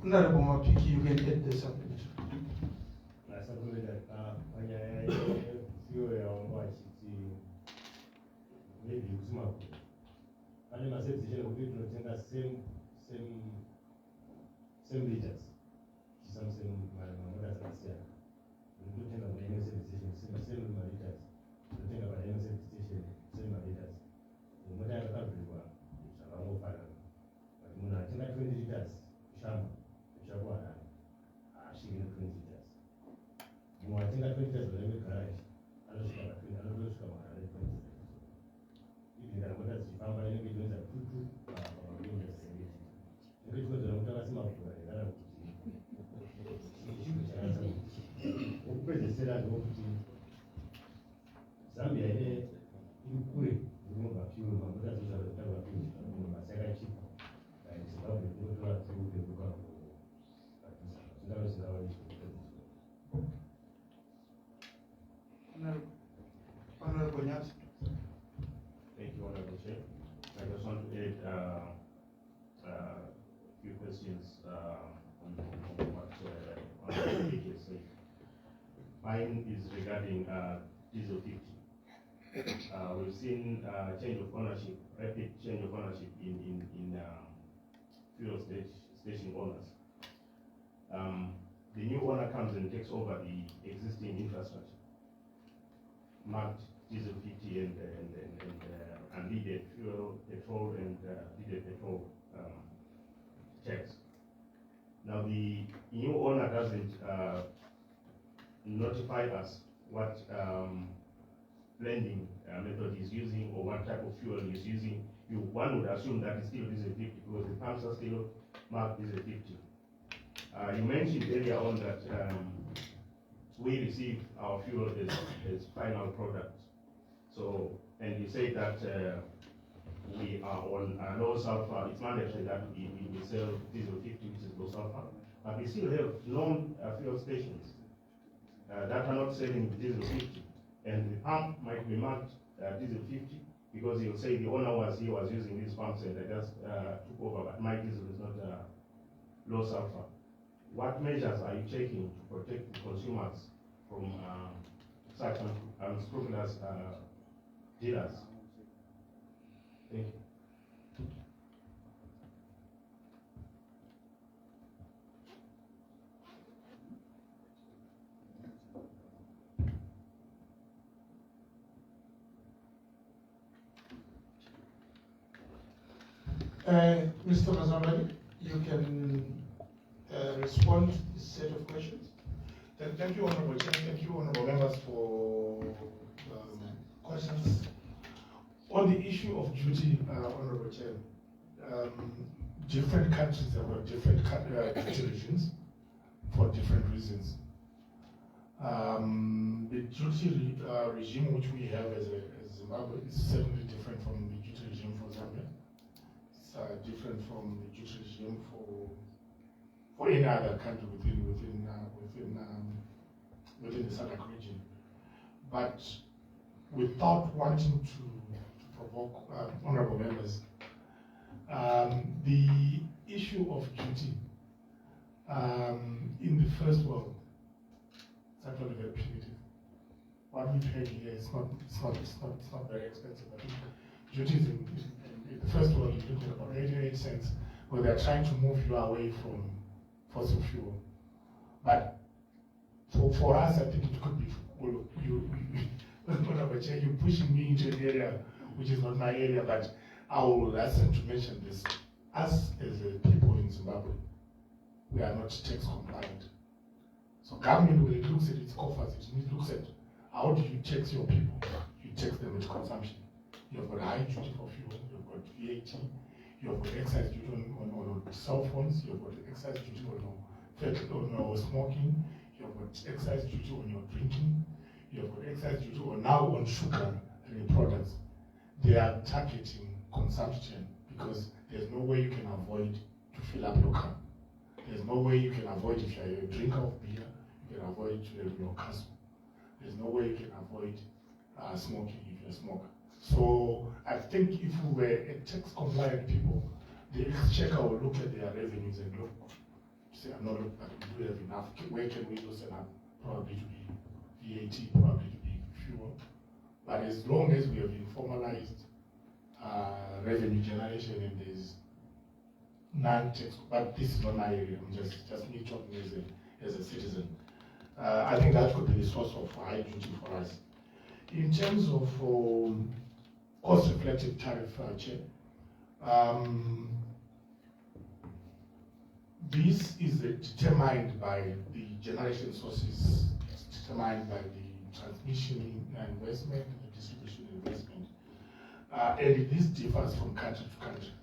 Honorable Mapiki, you can get the supplement. Same liters. Some mothers are here. We do think about any station, same liters. We think about any station, same liters. The mother of everyone, it's a long fire. But when I think 20 liters, Shama, she will 20 liters. When I think 20 liters, let me correct. I don't know, I don't know, 20 liters. If you have mothers, if I'm going to be doing that, Zambia ile ikue ngomba kiu mabuda tutatoka kiu masaka chipo sababu ndio tunakuja kwa Honorable Nyati. Thank you, Honorable Chair. I just want to add a few questions on what Honorable Chair said. Mine is regarding diesel 50. We've seen change of ownership, rapid change of ownership in fuel station owners. The new owner comes and takes over the existing infrastructure, marked diesel 50 and unleaded fuel, petrol, and leaded petrol checks. Now the new owner doesn't notify us what blending method is using or what type of fuel is using. One would assume that it's still diesel 50 because the pumps are still marked diesel 50. You mentioned earlier on that we receive our fuel as final product. So, and you say that we are on low sulfur. It's mandatory that we sell diesel 50, which is low sulfur. But we still have non-fuel stations that are not selling diesel 50. And the pump might be marked diesel 50 because he'll say the owner was using these pumps and I just took over, but my diesel is not low sulfur. What measures are you taking to protect the consumers from such unscrupulous dealers? Thank you. Mr. Mazambani, you can respond to this set of questions. Thank you, Honorable Chair. Thank you, Honorable Members, for questions. On the issue of duty, Honorable Chair, different countries have got different duty regimes for different reasons. The duty regime which we have as Zimbabwe is certainly different from the duty regime for Zambia. It's different from the duty regime for any other country within within the SADC region. But without wanting to provoke honorable members, the issue of duty in the first world is actually very primitive. What we've had here is not very expensive. I think duties in the first world you're looking at about 88 cents, where they're trying to move you away from fossil fuel. But for us, I think it could be, well, you're pushing me into an area which is not my area, but I will hasten to mention this. Us as a people in Zimbabwe, we are not tax compliant. So government, when it looks at its coffers, it looks at how do you tax your people? You tax them with consumption. You've got high duty for fuel, you've got VAT, you've got excise duty on cell phones, you've got excise duty on your smoking, you've got excise duty on your drinking, you've got excise duty now on sugar and products. They are targeting consumption because there's no way you can avoid to fill up your car. There's no way you can avoid, if you're a drinker of beer, you can avoid to have your castle. There's no way you can avoid smoking if you're a smoker. So I think if we were a tax compliant people, the exchequer will look at their revenues and look, say, I'm not looking, but we do have enough. Where can we loosen up? Probably to be VAT, probably to be fuel. But as long as we have informalized revenue generation and there's non-tax, but this is not my area, I'm just me talking as a citizen. I think that could be the source of high duty for us. In terms of cost-reflective tariff, Chair, this is determined by the generation sources, it's determined by the transmission investment, the distribution investment, and this differs from country to country.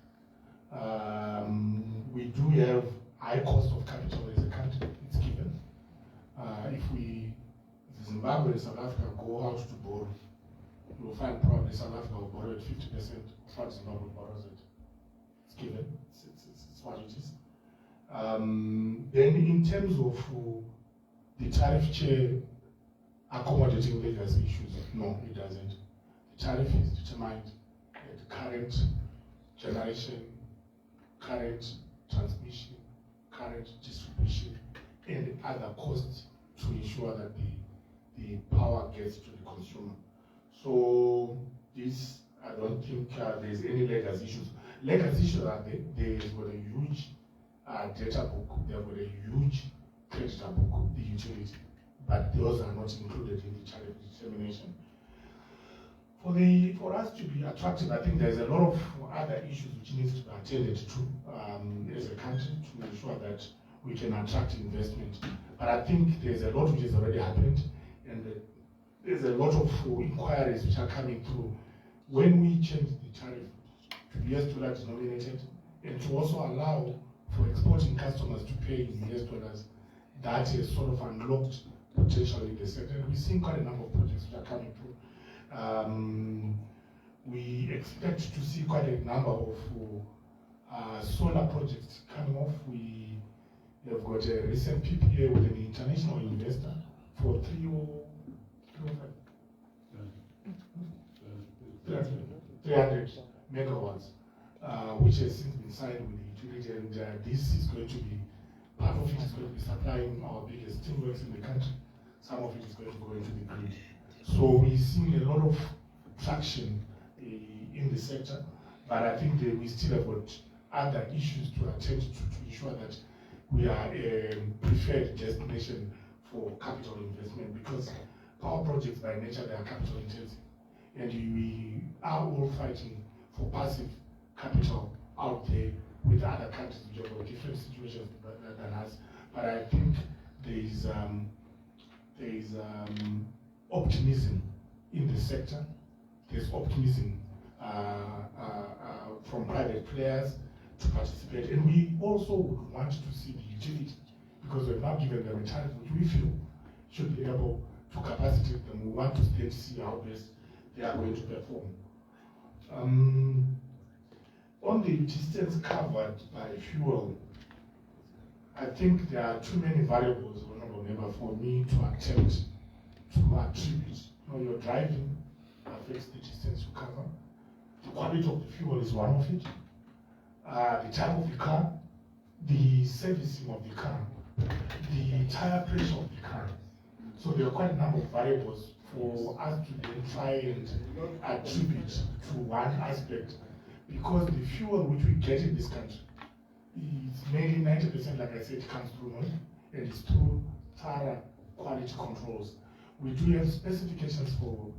We do have high cost of capital as a country, it's given. If Zimbabwe and South Africa go out to borrow, you will find probably South Africa will borrow at 50% of what Zimbabwe borrows it. It's given, it's what it is. Then in terms of the tariff, Chair, accommodating legacy issues, no, it doesn't. The tariff is determined at current generation, current transmission, current distribution, and other costs to ensure that the power gets to the consumer. So this, I don't think there's any legacy issues. Legacy issues are they've got a huge data book, they've got a huge creditor book, the utility, but those are not included in the tariff determination. For us to be attractive, I think there's a lot of other issues which needs to be attended to as a country to ensure that we can attract investment. But I think there's a lot which has already happened, and there's a lot of inquiries which are coming through. When we change the tariff to be US dollar denominated, and to also allow for exporting customers to pay in US dollars, that has sort of unlocked potential in the sector. And we're seeing quite a number of projects which are coming through. We expect to see quite a number of solar projects coming off. We have got a recent PPA with an international investor for 300 megawatts, which has since been signed with the utility, and this is going to be, part of it is going to be supplying our biggest steelworks in the country. Some of it is going to go into the grid. So we're seeing a lot of traction in the sector, but I think that we still have got other issues to attend to ensure that we are a preferred destination for capital investment, because power projects by nature, they are capital intensive, and we are all fighting for passive capital out there with other countries which have got different situations than us. But I think there is optimism in the sector. There's optimism from private players to participate, and we also would want to see the utility, because we've now given them a tariff which we feel should be able to capacitate them. We want to then see how best they are going to perform. On the distance covered by fuel, I think there are too many variables, Honourable Member, for me to attempt to attribute. Your driving affects the distance you cover. The quality of the fuel is one of it. The type of the car, the servicing of the car, the tire pressure of the car. So there are quite a number of variables for us to then try and attribute to one aspect, because the fuel which we get in this country is mainly 90%, like I said, comes through oil, and it's through thorough quality controls. We do have specifications for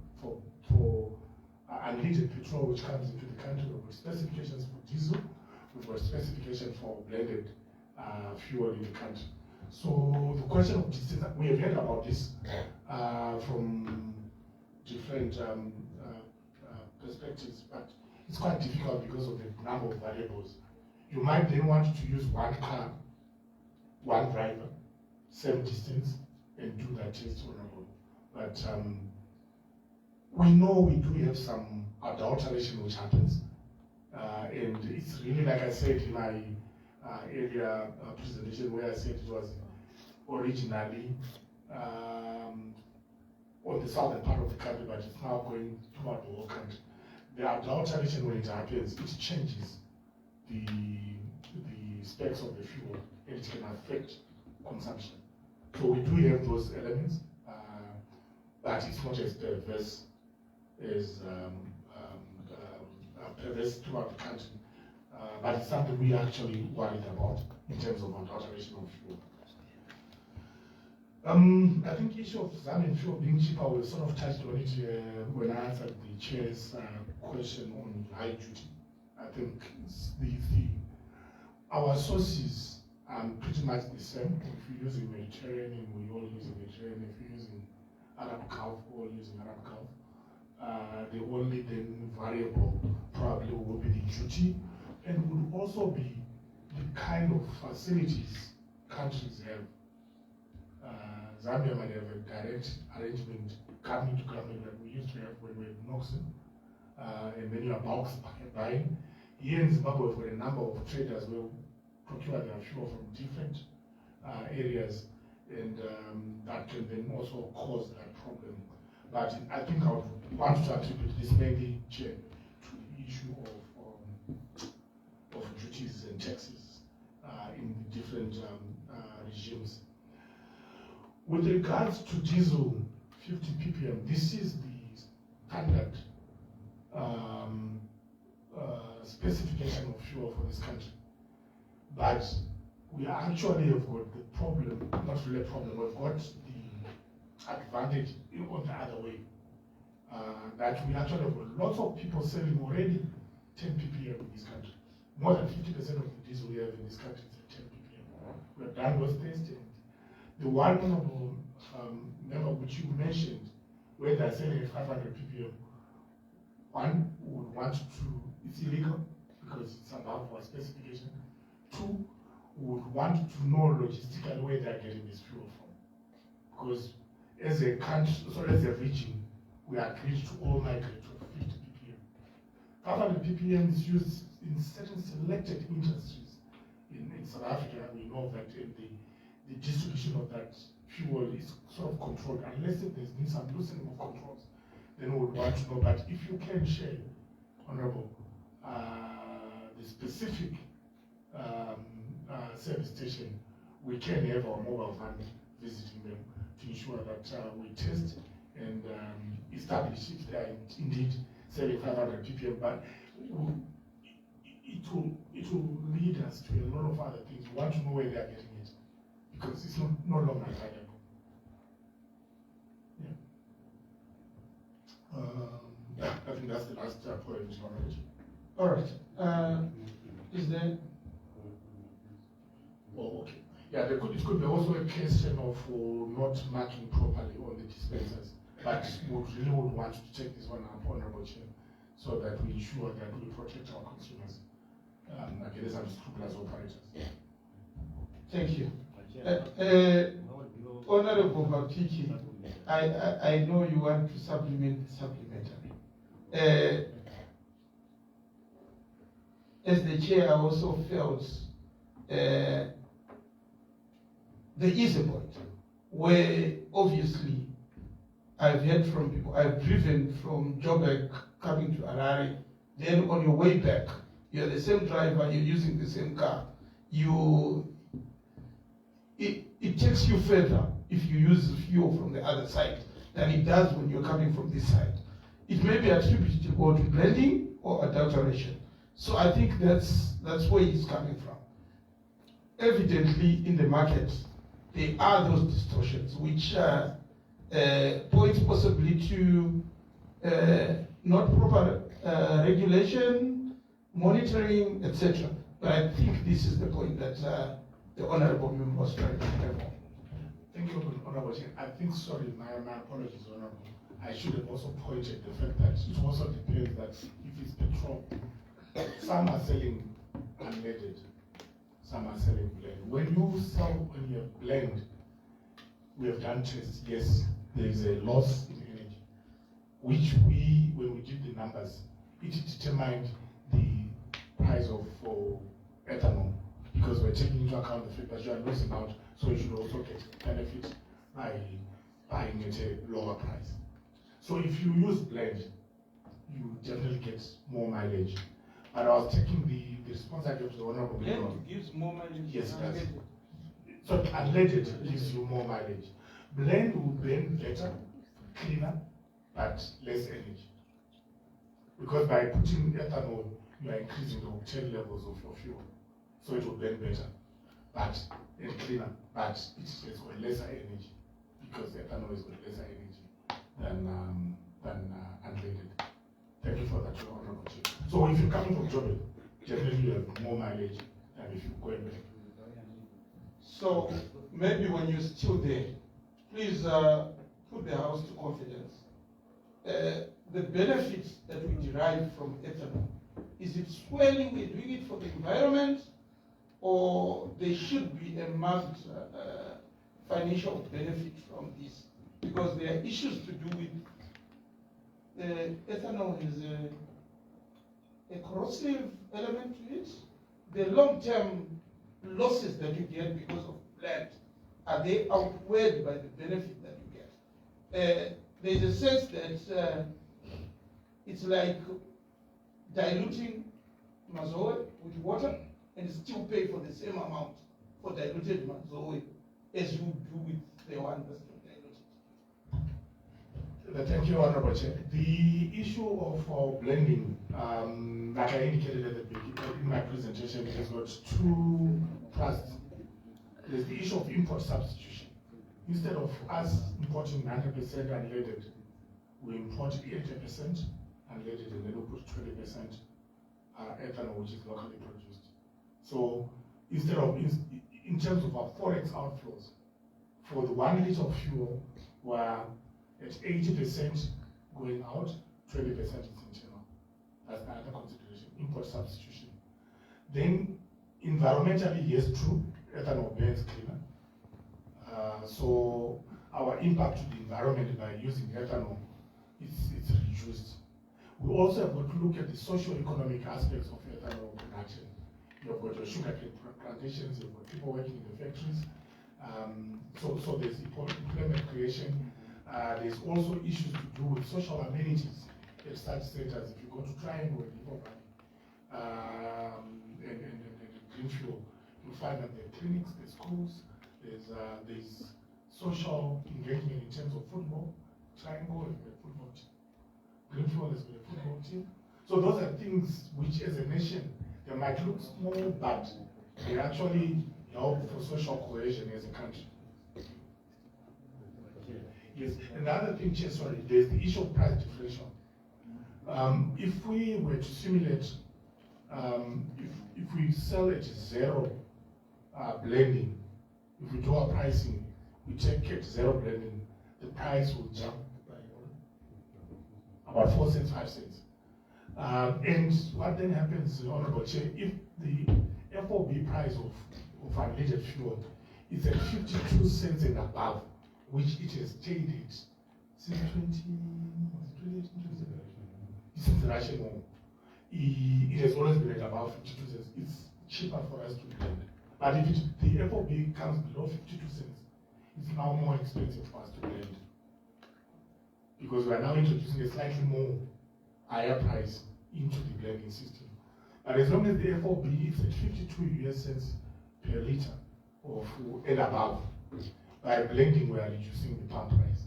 unleaded petrol which comes into the country. We've got specifications for diesel. We've got specifications for blended fuel in the country. So the question of distance, we have heard about this from different perspectives, but it's quite difficult because of the number of variables. You might then want to use one car, one driver, same distance, and do that test on a road. But we know we do have some adulteration which happens, and it's really, like I said in my earlier presentation, where I said it was originally on the southern part of the country, but it's now going toward the whole country. The adulteration, when it happens, it changes the specs of the fuel, and it can affect consumption. So we do have those elements, but it's not as perverse as perverse throughout the country. But it's something we are actually worried about in terms of adulteration of fuel. I think the issue of Zambian fuel being cheaper, we sort of touched on it when I answered the chair's question on high duty. I think our sources are pretty much the same. If you're using Mediterranean, we all use Mediterranean. If you're using Arab Gulf, we all using Arab Gulf. The only then variable probably will be the duty, and would also be the kind of facilities countries have. Zambia might have a direct arrangement government to government that we used to have when we were in Noxon, and then you are bulk buying. Here in Zimbabwe, we've got a number of traders who procure their fuel from different areas, and that can then also cause that problem. But I think I would want to attribute this mainly, Chair, to the issue of duties and taxes in the different regimes. With regards to diesel 50 ppm, this is the standard specification of fuel for this country. But we actually have got the problem, not really a problem, we've got the advantage on the other way. That we actually have got lots of people selling already 10 ppm in this country. More than 50% of the diesel we have in this country is at 10 ppm. We're done with testing. The one honorable member which you mentioned, where they're selling at 500 ppm, one would want to, it's illegal because it's above our specification. Two, would want to know logistically where they're getting this fuel from. Because as a country, as a region, we agreed to all migrate to 50 ppm. 500 ppm is used in certain selected industries in South Africa. We know that in the distribution of that fuel is sort of controlled, unless if there's been some loosening of controls, then we would want to know. But if you can share, Honorable, the specific service station, we can have our mobile van visiting them to ensure that we test and establish if they are indeed selling 500 ppm. But it will lead us to a lot of other things. We want to know where they are getting it, because it's no longer viable. Yeah. I think that's the last point. All right. Is there? Oh, okay. Yeah, it could be also a question of not marking properly on the dispensers, but we really would want to take this one up, Honorable Chair, so that we ensure that we protect our consumers against unscrupulous operators. Thank you. Honorable Mapiki, I know you want to supplement the supplementary. As the chair, I also felt there is a point where obviously I've heard from people, I've driven from Joburg coming to Harare, then on your way back, you're the same driver, you're using the same car. It takes you further if you use fuel from the other side than it does when you're coming from this side. It may be attributable to blending or adulteration. So I think that's where it's coming from. Evidently, in the market, there are those distortions which point possibly to not proper regulation, monitoring, etc. But I think this is the point that the Honorable Member was trying to have on. Thank you, Honorable Chair. I think, sorry, my apologies, Honorable. I should have also pointed the fact that it also depends that if it's petrol, some are selling unleaded, some are selling blend. When you blend, we have done tests, yes, there is a loss in energy, which when we did the numbers, it determined the price for ethanol, because we're taking into account the fact that you are losing out, so you should also get benefit by buying at a lower price. So if you use blend, you definitely get more mileage. But I was taking the response I gave to the Honorable Member. Blend gives more mileage. Yes, it does. So unleaded gives you more mileage. Blend will burn better, cleaner, but less energy. Because by putting ethanol, you are increasing the octane levels of your fuel. So it will burn better, and cleaner, but it's got lesser energy, because ethanol is got lesser energy than unleaded. Thank you for that, Your Honorable Chair. So if you're coming from Joburg, generally you have more mileage than if you go back. So maybe when you're still there, please put the House to confidence. The benefits that we derive from ethanol, is it swelling, we're doing it for the environment, or there should be a marked financial benefit from this? Because there are issues to do with ethanol is a corrosive element to it. The long-term losses that you get because of plant, are they outweighed by the benefit that you get? There's a sense that it's like diluting mazoe with water and still pay for the same amount for diluted mazoe as you do with the one that's not diluted. Thank you, Honorable Chair. The issue of blending, like I indicated at the beginning in my presentation, it has got two thrusts. There's the issue of import substitution. Instead of us importing 100% unleaded, we import 80% unleaded, and then we put 20% ethanol, which is locally produced. So instead of, in terms of our forex outflows, for the 1 liter of fuel, we're at 80% going out, 20% is internal. That's another consideration, import substitution. Then environmentally, yes, true, ethanol burns cleaner. So our impact to the environment by using ethanol is reduced. We also have got to look at the socio-economic aspects of ethanol production. You've got your sugarcane plantations, you've got people working in the factories. So there's employment creation. There's also issues to do with social amenities at such centers. If you go to Triangle and Liverpool and Greenfield, you'll find that there are clinics, there's schools, there's social engagement in terms of football. Triangle has got a football team. Greenfield has got a football team. So those are things which, as a nation, they might look small, but they actually help for social cohesion as a country. Yes, another thing, Chair, sorry, there's the issue of price differential. If we were to simulate, if we sell at zero blending, if we do our pricing, we take at zero blending, the price will jump by about 4 cents, 5 cents. And what then happens, Honorable Chair, if the FOB price of unleaded fuel is at 52 cents and above, which it has stayed at since since the Russian war. It has always been at about 52 cents. It's cheaper for us to blend. But if the FOB comes below 52 cents, it's now more expensive for us to blend. because we are now introducing a slightly more higher price into the blending system. But as long as the FOB is at 52 US cents per liter and above, by blending we are reducing the pump price.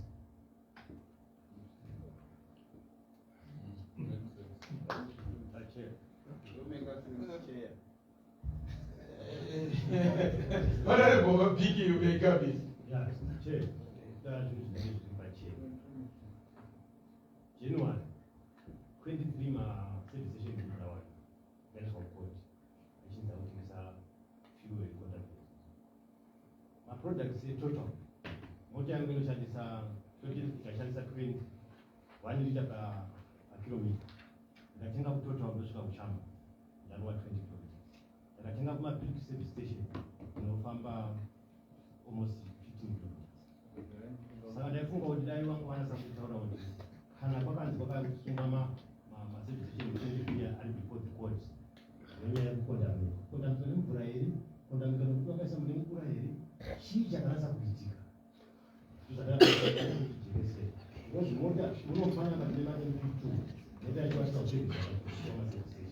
Honorable Vicky, you may come in. Yeah, Chair. January 23 service station in Taiwan. That's for court. I think that fuel contact. My product is total. Moja yangu inashalisa 20 1 liter per kilometer. Ndatenga kutotal kusvika kuchamba. Ndanwa 20 km. Ndatenga kuma peak service station inofamba almost 15 km. Saka ndaifunga kuti dai vangu vanasa kutaura kuti kana kwakanzi kwakasunga ma service station 23 ari before the court. Nenyaya yekukondamika. Kondamika nemvura iri, kondamika nekuti vakaisa mune mvura iri, chii chakanasa kuitika. Because mota unofanya matenda yemutu nenda ikwasa kucheka kama station.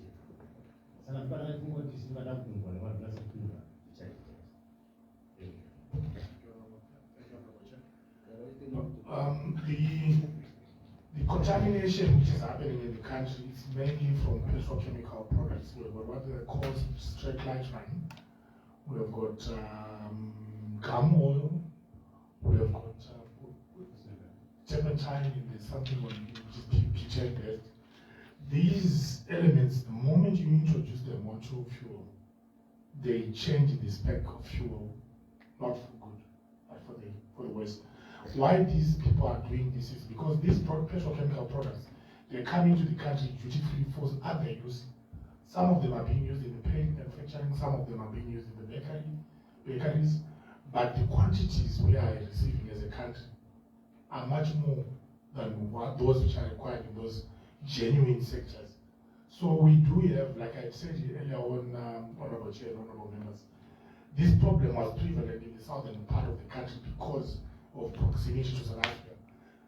Sana para kufunga kuti singada kungwa ne vanhu nasa kufunga chichaita. The contamination which is happening in the country is mainly from petrochemical products. We've got what they call straight line running. We've got gum oil. We've got turpentine, and there's something which is PHA based. These elements, the moment you introduce them onto fuel, they change the spec of fuel, not for good, but for the worse. Why these people are doing this is because these petrochemical products, they come into the country duty-free for other use. Some of them are being used in the paint manufacturing, some of them are being used in the bakeries, but the quantities we are receiving as a country are much more than those which are required in those genuine sectors. So we do have, like I said earlier on, Honorable Chair and Honorable Members, this problem was prevalent in the southern part of the country because of proximity to South Africa,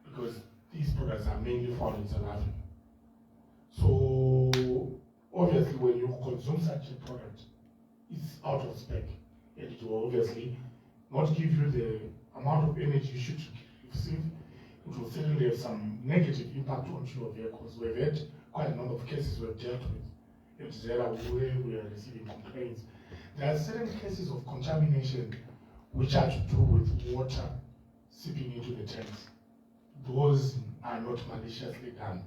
because these products are mainly found in South Africa. So obviously when you consume such a product, it's out of spec, and it will obviously not give you the amount of energy you should receive. It will certainly have some negative impact onto your vehicles. We've had quite a number of cases we've dealt with at Zera where we are receiving complaints. There are certain cases of contamination which are to do with water seeping into the tanks. Those are not maliciously done.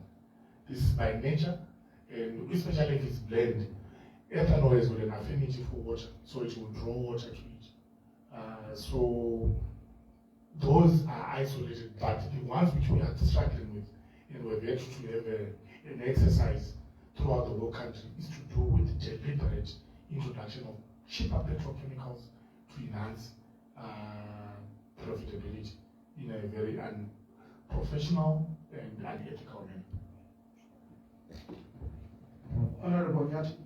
This is by nature, and especially if it's blend. Ethanol has got an affinity for water, so it will draw water to it. So those are isolated, but the ones which we are struggling with, and we've had to have an exercise throughout the whole country, is to do with deliberate introduction of cheaper petrochemicals to enhance profitability in a very unprofessional and unethical manner. Honorable Nyati.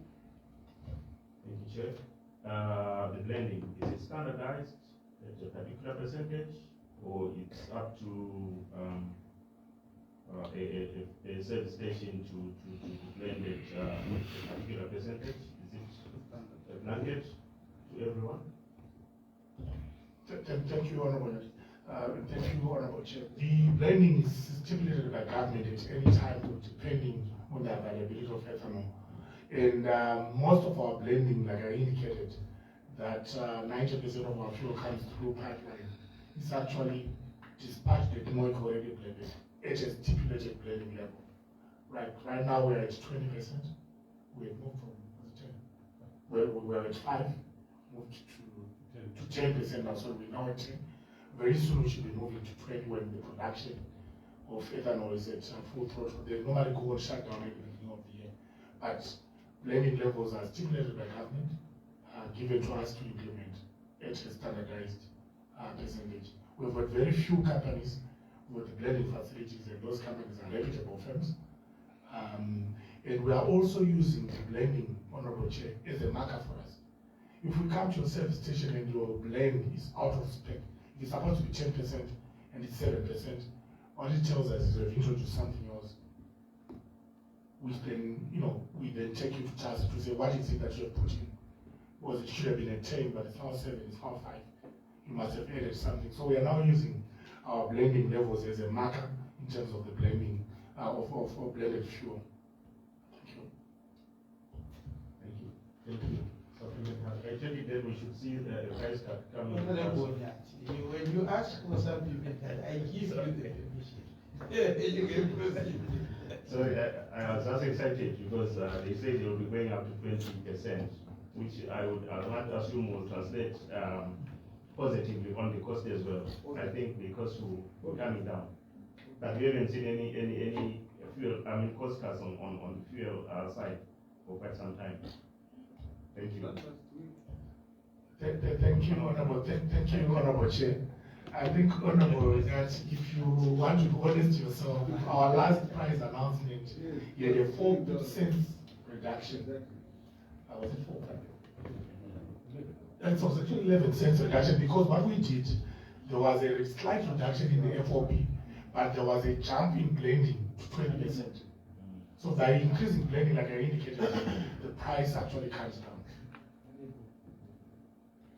Thank you, Chair. The blending, is it standardized at a particular percentage, or it's up to a service station to blend it a particular percentage? Is it a blanket to everyone? Thank you, Honorable. Thank you, Honorable Chair. The blending is stipulated by government at any time, depending on the availability of ethanol. And most of our blending, like I indicated, that 90% of our fuel comes through pipeline. It's actually dispatched at Moik already blended at a stipulated blending level. Right now we're at 20%. We have moved from we're at 5, moved to 10% now, so we're now at 10. Very soon we should be moving to 20 when the production of ethanol is at full throttle. They normally go on shutdown at the beginning of the year. But blending levels are stipulated by government, given to us to implement at a standardized percentage. We've got very few companies with blending facilities, and those companies are reputable firms. And we are also using the blending, Honorable Chair, as a marker for us. If we come to a service station and your blend is out of spec, if it's supposed to be 10% and it's 7%, what it tells us is we've introduced something else, which then, we then take you to task to say, what is it that you have put in? Because it should have been a 10, but it's now 7, it's now 5. You must have added something. So we are now using our blending levels as a marker in terms of the blending of blended fuel. Thank you. Thank you. Actually, then we should see the price cut coming. When you ask for something, I give you the permission. You can proceed. So I was just excited because they say they will be going up to 20%, which I would assume will translate positively on the cost as well. I think the cost will coming down. But we haven't seen any fuel, cost cuts on the fuel side for quite some time. Thank you. Thank you, Honorable. Thank you, Honorable Chair. I think, Honorable, that if you want to be honest yourself, our last price announcement, you had a 4% reduction. Was it 4? That was actually 11 cents reduction, because what we did, there was a slight reduction in the FOB, but there was a jump in blending to 20%. So by increasing blending, like I indicated, the price actually comes down.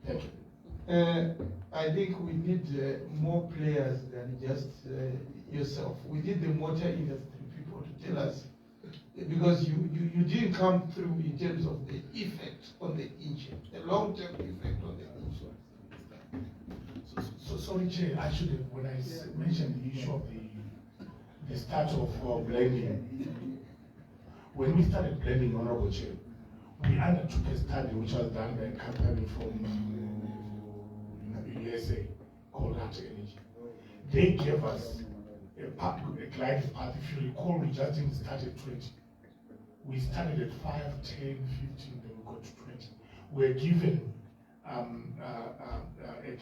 Thank you. I think we need more players than just yourself. We need the motor industry people to tell us, because you didn't come through in terms of the effect on the engine, the long-term effect on the engine. So sorry, Chair, I should have, when I mentioned the issue of the start of blending, when we started blending, Honorable Chair, we undertook a study which was done by a company from USA called Hunter Energy. They gave us a glide path. If you recall, we just didn't start at 20. We started at 5, 10, 15, then we got to 20. We're given a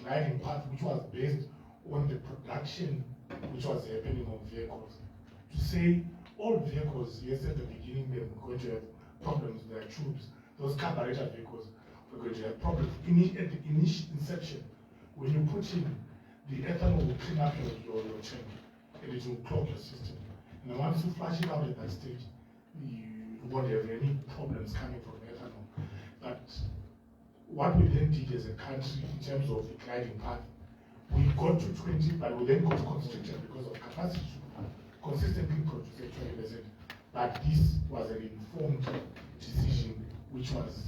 gliding path which was based on the production which was happening on vehicles. To say all vehicles, yes, at the beginning they were going to have problems with their tubes. Those carburetor vehicles were going to have problems. At the initial inception, when you put in, the ethanol will clean up your tank and it will clog your system. And once you flush it out at that stage, you won't have any problems coming from ethanol. But what we then did as a country in terms of the gliding path, we got to 20, but we then got constricted because of capacity to consistently produce at 20%. But this was an informed decision which was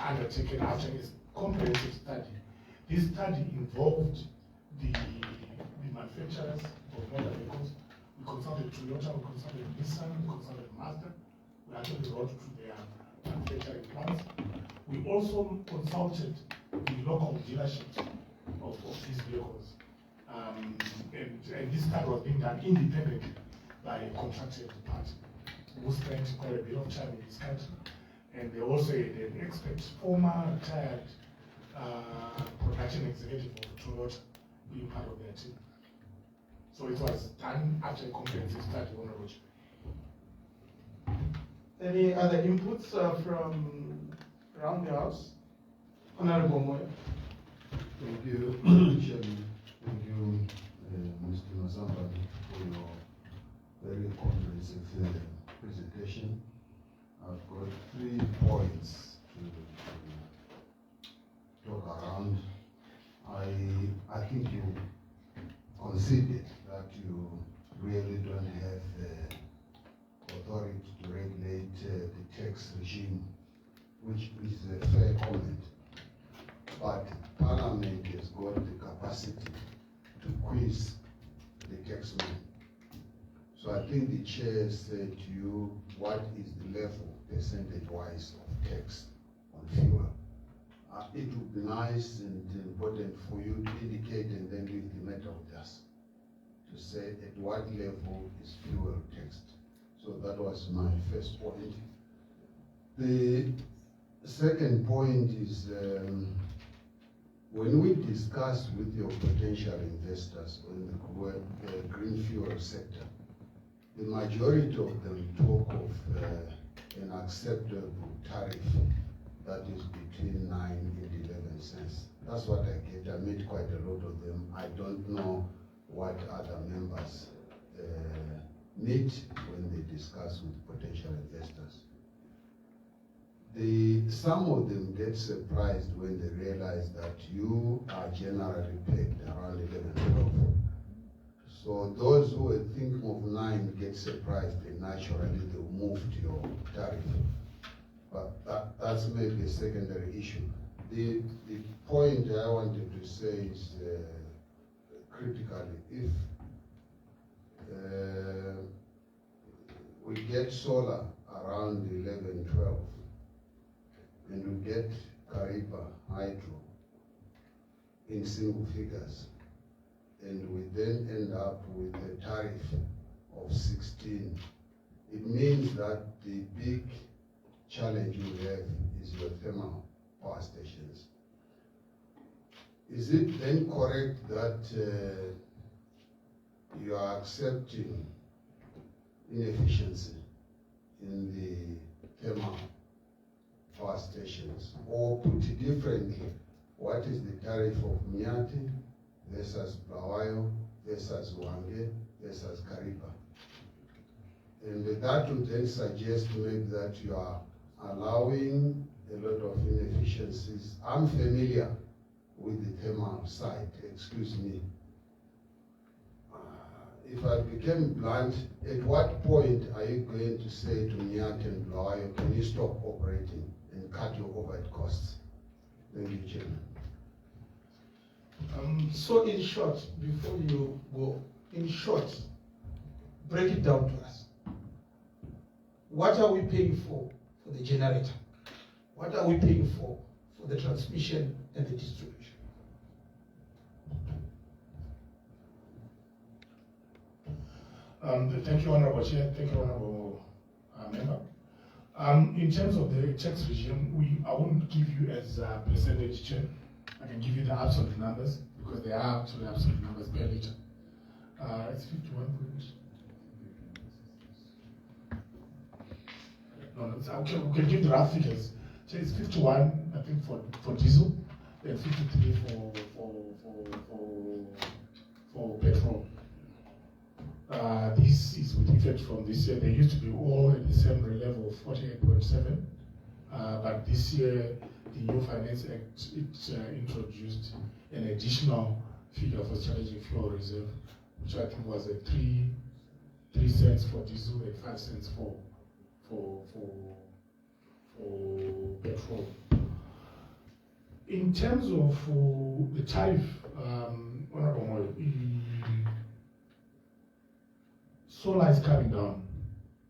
undertaken after a comprehensive study. This study involved the manufacturers of motor vehicles. We consulted Toyota, we consulted Nissan, we consulted Mazda. We actually wrote to their manufacturing plants. We also consulted the local dealerships of these vehicles. And this study was being done independently by a contracted party who spent quite a bit of time in this country. And they also had an expert, former retired production executive of Toyota being part of their team. So it was done after a comprehensive study on the road. Any other inputs from around the house? Honorable Moyo. Thank you, Chairman. Thank you, Mr. Masamba, for your very comprehensive presentation. I've got 3 points to talk around. I think you conceded that you really don't have the authority to regulate the tax regime, which is a fair comment. But Parliament has got the capacity to quiz the taxman. So I think the chair said to you, what is the level percentage-wise of tax on fuel? It would be nice and important for you to indicate and then leave the matter with us to say at what level is fuel taxed. So that was my first point. The second point is when we discuss with your potential investors in the green fuel sector, the majority of them talk of an acceptable tariff that is between 9 and 11 cents. That's what I get. I met quite a lot of them. I don't know what other members meet when they discuss with potential investors. Some of them get surprised when they realize that you are generally pegged around 11, 12. So those who are thinking of 9 get surprised, and naturally they'll move to your tariff. But that's maybe a secondary issue. The point I wanted to say is critically, if we get solar around 11, 12, and we get Kariba hydro in single figures, and we then end up with a tariff of 16, it means that the big challenge we have is your thermal power stations. Is it then correct that you are accepting inefficiency in the thermal power stations? Or put it differently, what is the tariff of Miati versus Blawayo versus Wange versus Kariba? And that would then suggest maybe that you are allowing a lot of inefficiencies. I'm familiar with the thermal side, excuse me. If I became blunt, at what point are you going to say to Miati and Blawayo, can you stop operating and cut your overhead costs? Thank you, Chairman. So in short, before you go, in short, break it down to us. What are we paying for the generator? What are we paying for the transmission and the distribution? Thank you, Honorable Chair. Thank you, Honorable Member. In terms of the tax regime, I won't give you as a percentage, Chair. I can give you the absolute numbers because they are actually absolute numbers per liter. It's 51. No, it's okay. We can give the rough figures. So it's 51, I think, for diesel, and 53 for petrol. This is with effect from this year. They used to be all at the same level of 48.7, but this year the new Finance Act introduced an additional figure for strategic fuel reserve, which I think was at 3 cents for diesel and 5 cents for petrol. In terms of the tariff, Honorable Moyo, solar is coming down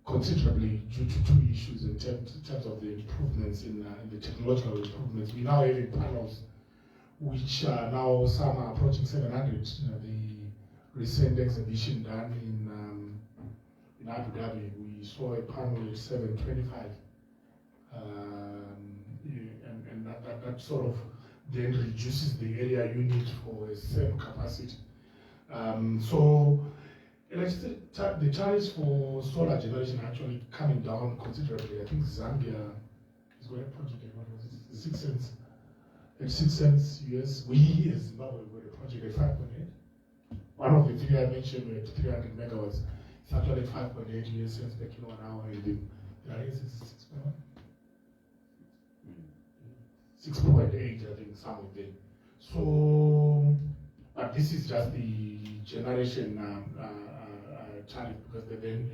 considerably due to 2 issues in terms of the improvements in the technological improvements. We now have panels which are now, some are approaching 700. The recent exhibition done in Abu Dhabi, we saw a panel at 725. And that sort of then reduces the area you need for the same capacity. So the tariffs for solar generation are actually coming down considerably. I think Zambia is going to project at what was it, 6 cents. At 6 cents US, we as Zimbabwe were a project at 5.8. One of the figures I mentioned were at 300 megawatts. It's actually 5.8 US cents per kilowatt hour, and the rate is 6.8, I think, some of them. So, but this is just the generation tariff, because they then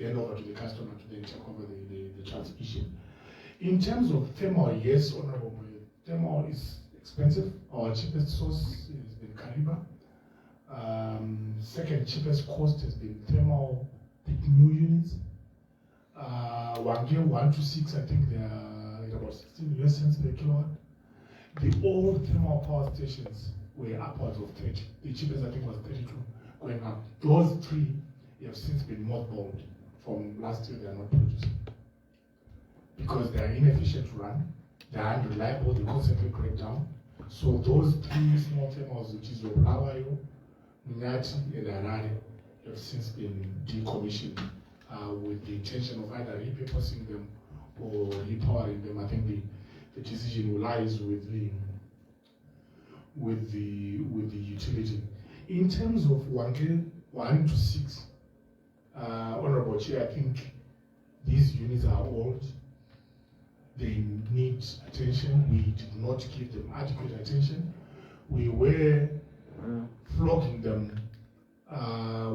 hand over to the customer to then take over the transmission. In terms of thermal, yes, Honorable, thermal is expensive. Our cheapest source has been Kariba. Second cheapest cost has been thermal, the new units. Wange 1 to 6, I think they are at about 16 US cents per kilowatt. The old thermal power stations were upwards of 30. The cheapest, I think, was 32, going up. Those 3 have since been mothballed. From last year, they are not producing because they are inefficient to run, they are unreliable, they constantly break down. So those 3 small thermals, which is your Blawayo, Miati, and Harare, have since been decommissioned with the intention of either repurposing them or repowering them. I think the decision lies with the utility. In terms of Wange 1 to 6. Honorable Chair, I think these units are old. They need attention. We did not give them adequate attention. We were flogging them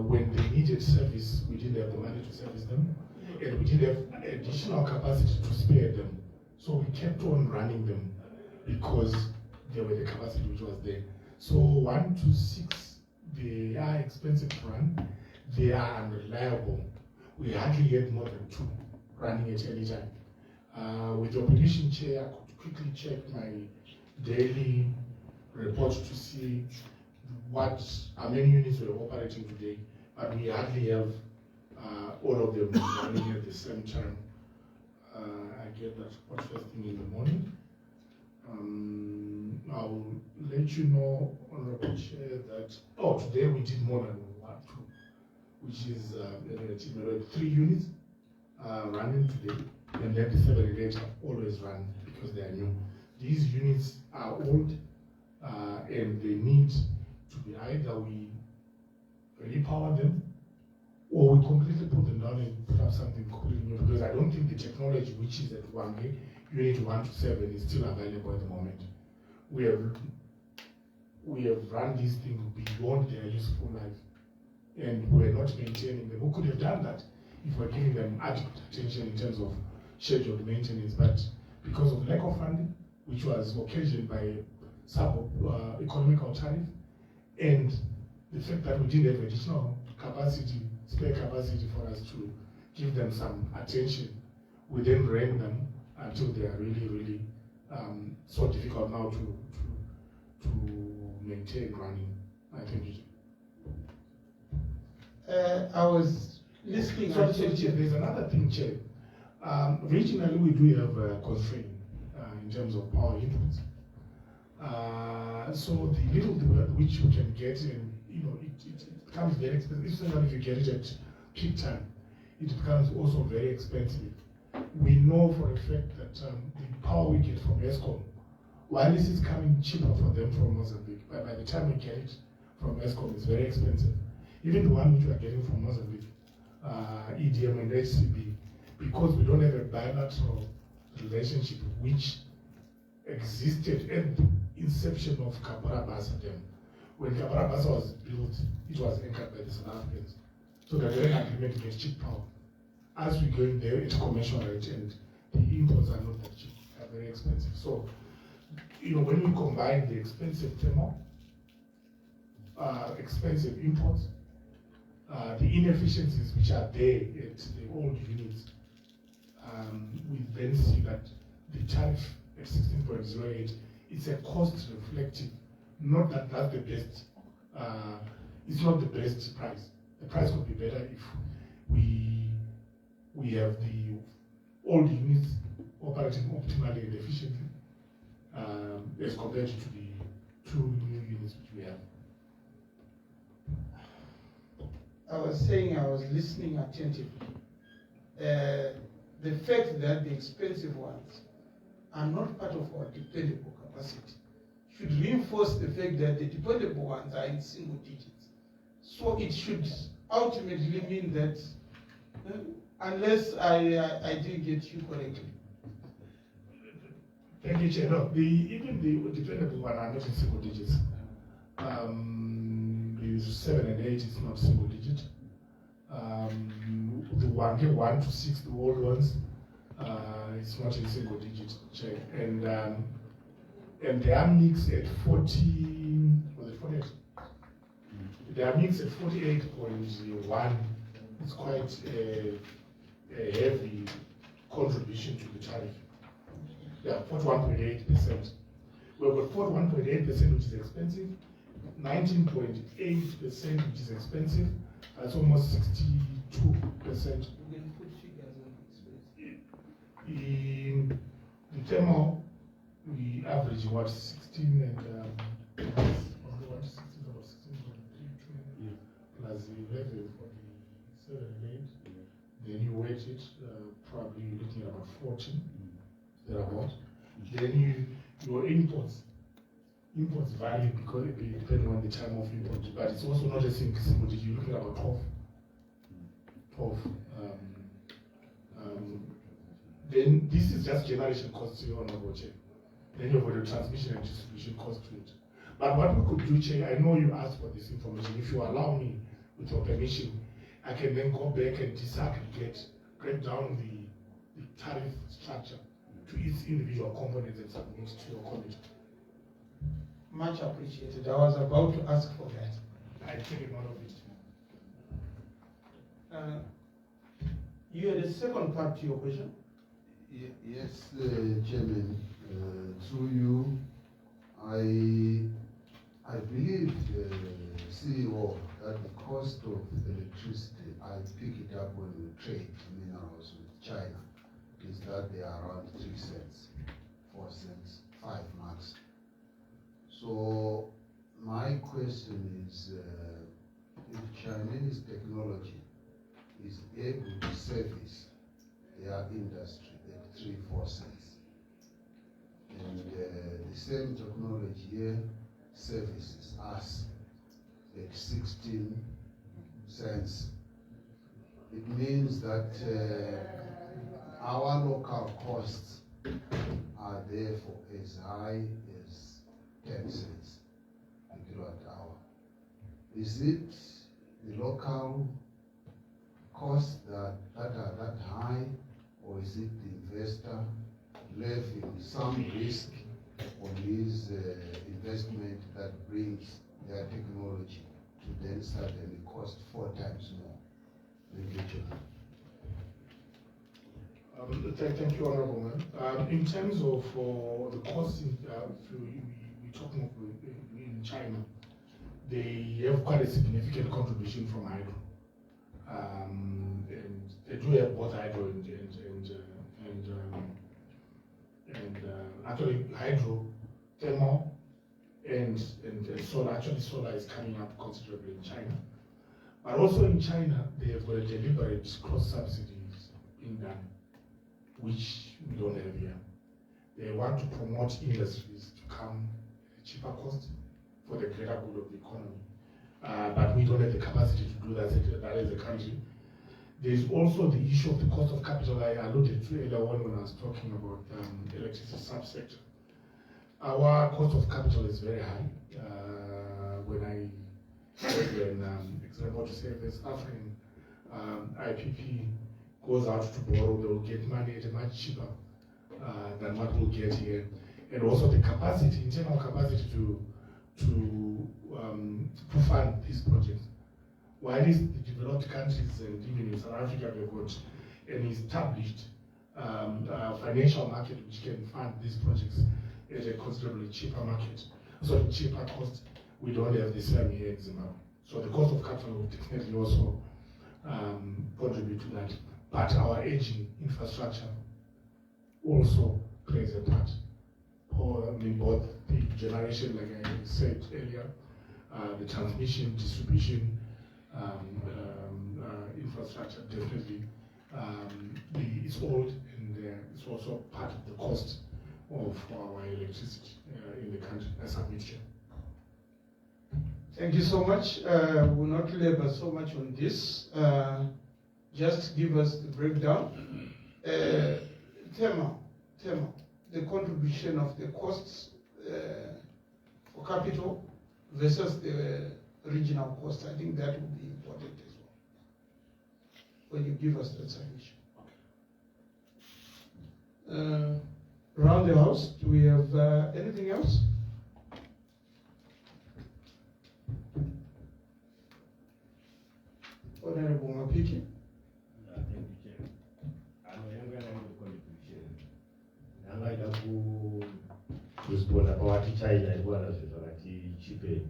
when they needed service. We didn't have the money to service them, and we didn't have additional capacity to spare them. So we kept on running them because there were the capacity which was there. So 1 to 6, they are expensive to run. They are unreliable. We hardly had more than 2 running at any time. With the opposition chair, I could quickly check my daily report to see how many units were operating today, but we hardly have all of them running at the same time. I get that report first thing in the morning. I'll let you know, Honorable Chair, that today we did more than 1, 2, which is relatively 3 units running today, and then the 7 and 8 have always run because they are new. These units are old, and they need to be either we repower them or we completely put them down and put up something completely new, because I don't think the technology which is at unit 1 to 7 is still available at the moment. We have run these things beyond their useful life, and we're not maintaining them. We could have done that if we're giving them adequate attention in terms of scheduled maintenance, but because of lack of funding, which was occasioned by sub-economical tariff, and the fact that we didn't have additional capacity, spare capacity for us to give them some attention, we then ran them until they are really, really so difficult now to maintain running. I think I was listening. Sorry, Chair, there's another thing, Chair. Regionally, we do have a constraint in terms of power inputs. So the little which you can get, and it becomes very expensive. Especially if you get it at peak time, it becomes also very expensive. We know for a fact that the power we get from ESCOM, while this is coming cheaper for them from Mozambique, but by the time we get it from ESCOM, it's very expensive. Even the one which we are getting from Mozambique, EDM and HCB, because we don't have a bilateral relationship which existed at the inception of Kabarabasa Dam. When Kabarabasa was built, it was anchored by the South Africans. So the direct agreement to get cheap power. As we go in there, it's commercial rate, and the imports are not that cheap, they are very expensive. So, when we combine the expensive thermal, expensive imports, the inefficiencies which are there at the old units, we then see that the tariff at 16.08, it's a cost reflective, not that that's the best, it's not the best price. The price could be better if we have the old units operating optimally and efficiently, as compared to the 2 new units which we have. I was saying I was listening attentively. The fact that the expensive ones are not part of our dependable capacity should reinforce the fact that the dependable ones are in single digits. So it should ultimately mean that, unless I didn't get you correctly. Thank you, Chair. No, even the dependable one are not in single digits. The 7 and 8 is not single digit. The 1 to 6, the old ones, it's not in single digit, Chair. And they are mixed at 40, was it 48? They are mixed at 48.1. It's quite a heavy contribution to the tariff. Yeah, 41.8%. We've got 41.8%, which is expensive, 19.8%, which is expensive. That's almost 62%. In the thermal, we average what 16 and what 16 about 16.3 plus 11 for the 7 and 8. Then you weight it, probably looking at about 14. Thereabout. Then your imports Imports vary because depending on the time of import, but it's also not a single digit. You're looking at about 12. Then this is just generation costs on a budget. Then you've got the transmission and distribution cost to it. But what we could do, Che, I know you asked for this information. If you allow me, with your permission, I can then go back and disaggregate, break down the tariff structure to its individual components and submit to your committee. Much appreciated. I was about to ask for that. I take a note of it. You had a second part to your question? Yes, Chairman, through you, I believe, CEO, that the cost of electricity, I pick it up when we trade minerals with China, is that they are around 3 cents, 4 cents, 5 max. So my question is, if Chinese technology is able to service their industry at 3-4 cents, and the same technology here services us at 16 cents, it means that our local costs are therefore as high as 10 cents per kilowatt hour. Is it the local costs that are that high, or is it the investor levying some risk on his investment that brings their technology to then suddenly cost 4 times more? Thank you, Honorable Man. In terms of the costs, we're talking of in China, they have quite a significant contribution from hydro. And they do have both hydro and actually hydro, thermal, and solar. Actually, solar is coming up considerably in China. But also in China, they have got a deliberate cross-subsidies being done, which we don't have here. They want to promote industries to come at a cheaper cost for the greater good of the economy. But we don't have the capacity to do that as a country. There is also the issue of the cost of capital I alluded to earlier on when I was talking about electricity subsector. Our cost of capital is very high. When example to say this African IPP goes out to borrow, they will get money at a much cheaper than what we'll get here. And also the capacity, internal capacity to fund these projects. While the developed countries and even in South Africa, they've got an established financial market which can fund these projects at a considerably cheaper market. So cheaper cost, we don't have the same here in Zimbabwe. So the cost of capital will definitely also contribute to that. But our aging infrastructure also plays a part. Both the generation, like I said earlier, the transmission, distribution, infrastructure definitely it's old, and it's also part of the cost of our electricity in the country as a mixture. Thank you so much. We'll not labor so much on this. Just give us the breakdown. Tema, the contribution of the costs for capital versus the regional costs. I think that would be important as well when you give us that submission. Around the house, do we have anything else? Honorable Mapiki. Thank you, Chair. I'm going to contribution. I'm going to kuziona pawati China ibwana zvakati chipe.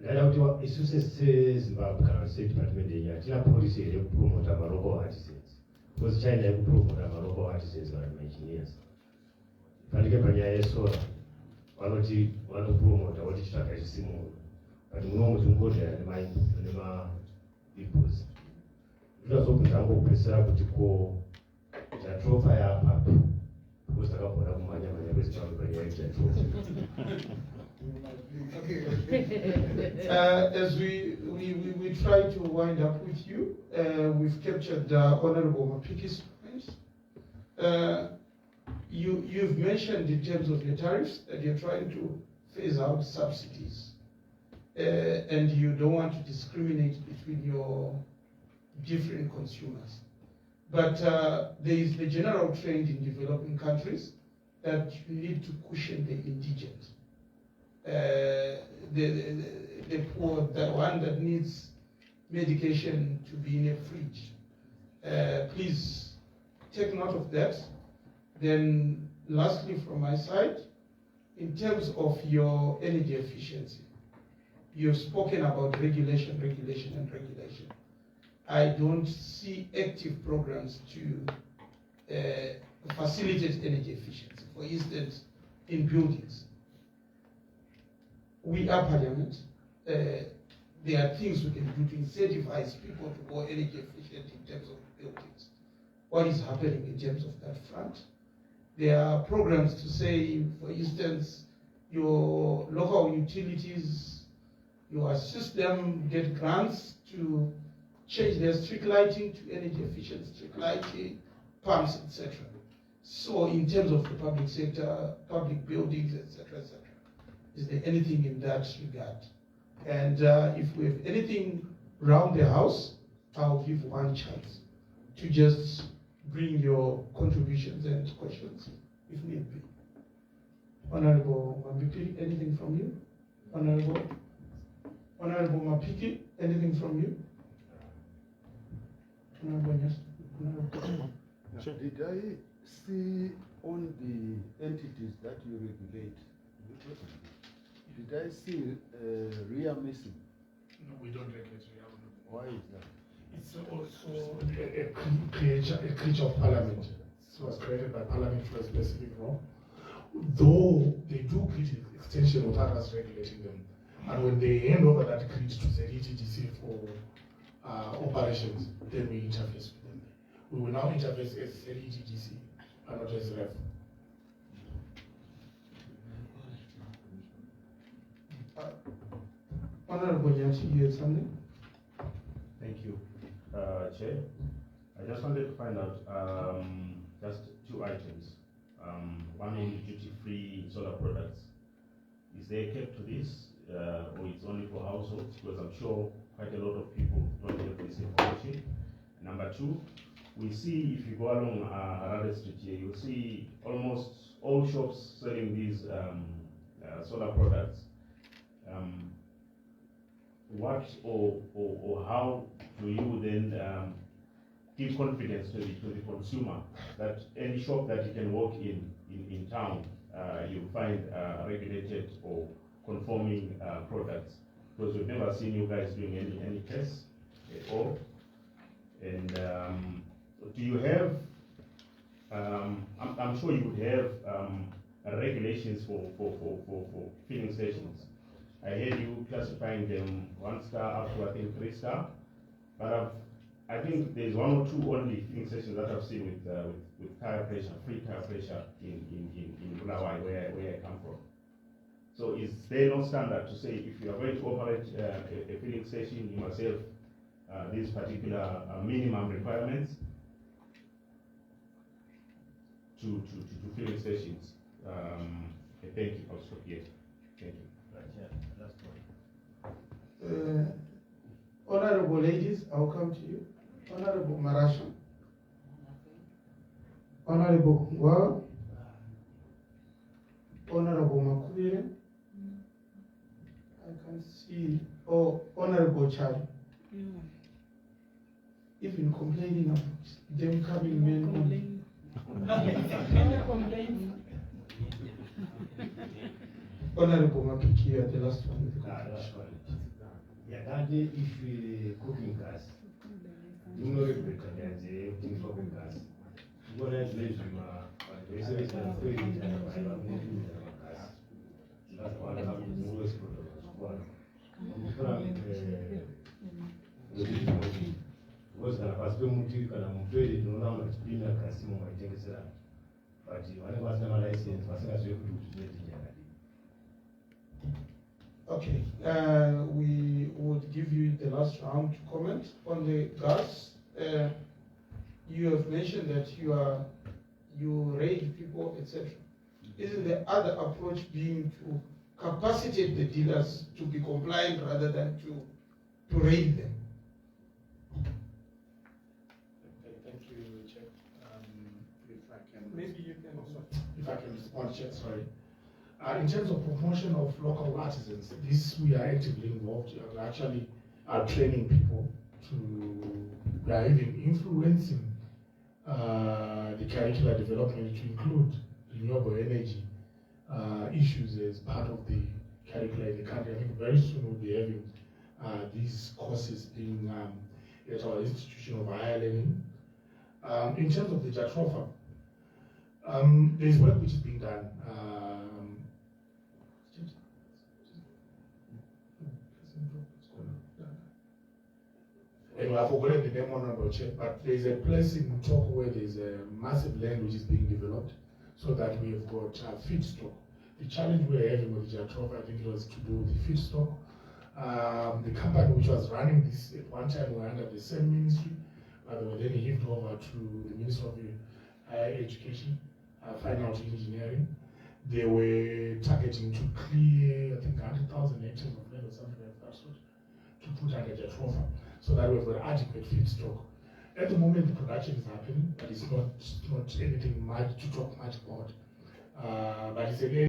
Ndada kuti isusu seZimbabwe kana sedepartment yenyaya tina policy here kupromota local artisans. Because China ikupromota local artisans and engineers. Pandike panyaya yesola vanoti vanopromota voti chitsvaka chisimuno. But munomu tingodera nema inputs. Zvazobvunza ngokupedzisira kuti ko chatrofa yapapo. Because takabvona kumhanya kwezvichavo panyaya yechatrofa. Okay. As we try to wind up with you, we've captured Honorable Mapiki's points. You've mentioned in terms of your tariffs that you're trying to phase out subsidies, and you don't want to discriminate between your different consumers. But there is the general trend in developing countries that you need to cushion the indigent. The poor, the one that needs medication to be in a fridge. Please take note of that. Then lastly from my side, in terms of your energy efficiency, you've spoken about regulation. I don't see active programs to facilitate energy efficiency. For instance, in buildings. We are parliament. There are things we can do to incentivize people to go energy efficient in terms of buildings. What is happening in terms of that front? There are programs to say, for instance, your local utilities, you assist them get grants to change their street lighting to energy efficient street lighting, pumps, etc. So in terms of the public sector, public buildings, etc., is there anything in that regard? And if we have anything around the house, I'll give one chance to just bring your contributions and questions if need be. Honorable Mapiki, anything from you? Honorable Mapiki, anything from you? Honorable, yes. Sure. Did I see on the entities that you regulate, did I see RIA missing? No, we don't regulate RIA. Why is that? It's also a creature of parliament. It was created by parliament for a specific role. Though they do create extension with others regulating them. And when they hand over that grid to the ETDC for operations, then we interface with them. We will now interface as the ETDC and not as REF. Honorable Yanchi, you had something? Thank you, Chair. I just wanted to find out just two items. One on duty-free solar products. Is there a cap to this, or it's only for households? Because I'm sure quite a lot of people don't have this information. Number two, we see if you go along Harare Street here, you'll see almost all shops selling these solar products. What or how do you then give confidence to the consumer that any shop that you can walk in town, you'll find regulated or conforming products? Because we've never seen you guys doing any tests at all. And do you have, I'm sure you would have regulations for filling stations. I heard you classifying them 1 star up to I think 3 star, but I think there's 1 or 2 only filling stations that I've seen with tire pressure, free tire pressure in Bulawayo where I come from. So is there no standard to say if you are going to operate a filling station, you must have these particular minimum requirements to filling stations? Thank you. I'll stop here. Thank you. Honorable ladies, I'll come to you. Honorable Marasha. Honorable Ngwa. Honorable Makubire. I can see. Oh, Honorable Chad. Even complaining about them coming men only. Honorable Mapiki, you are the last one with the question. Yeah, that day if cooking gas, you know it better than the cooking gas. You want to live in a research and free and I have no gas. That's why I have the lowest product. Because kana pasipe muti kana mutwere tinoona kuti pina kasimo maitengesera but vanenge vasina malicense vasingazivi kuti zvinoita nyakadini Okay, we would give you the last round to comment on the gas. You have mentioned that you raid people, etc. Isn't the other approach being to capacitate the dealers to be compliant rather than to raid them? Thank you, Chair. If I can, Maybe you can also. if I can respond, Chair, sorry. In terms of promotion of local artisans, this we are actively involved. We are actually training people we are even influencing the curricular development to include renewable energy issues as part of the curricula in the country. I think very soon we'll be having these courses being at our institution of higher learning. In terms of the Jatrofa, there's work which is being done. Anyway, I've forgotten the name on number check, but there's a place in Mutoko where there's a massive land which is being developed so that we have got feedstock. The challenge we're having with Jatrofa, I think it was to do with the feedstock. The company which was running this at one time were under the same ministry, but they were then handed over to the Ministry of Higher Education, Fine Art Engineering. They were targeting to clear, I think, 100,000 hectares of land or something like that sort to put under Jatrofa, so that we've got adequate feedstock. At the moment, the production is happening, but it's not anything much to talk much about. But it's again.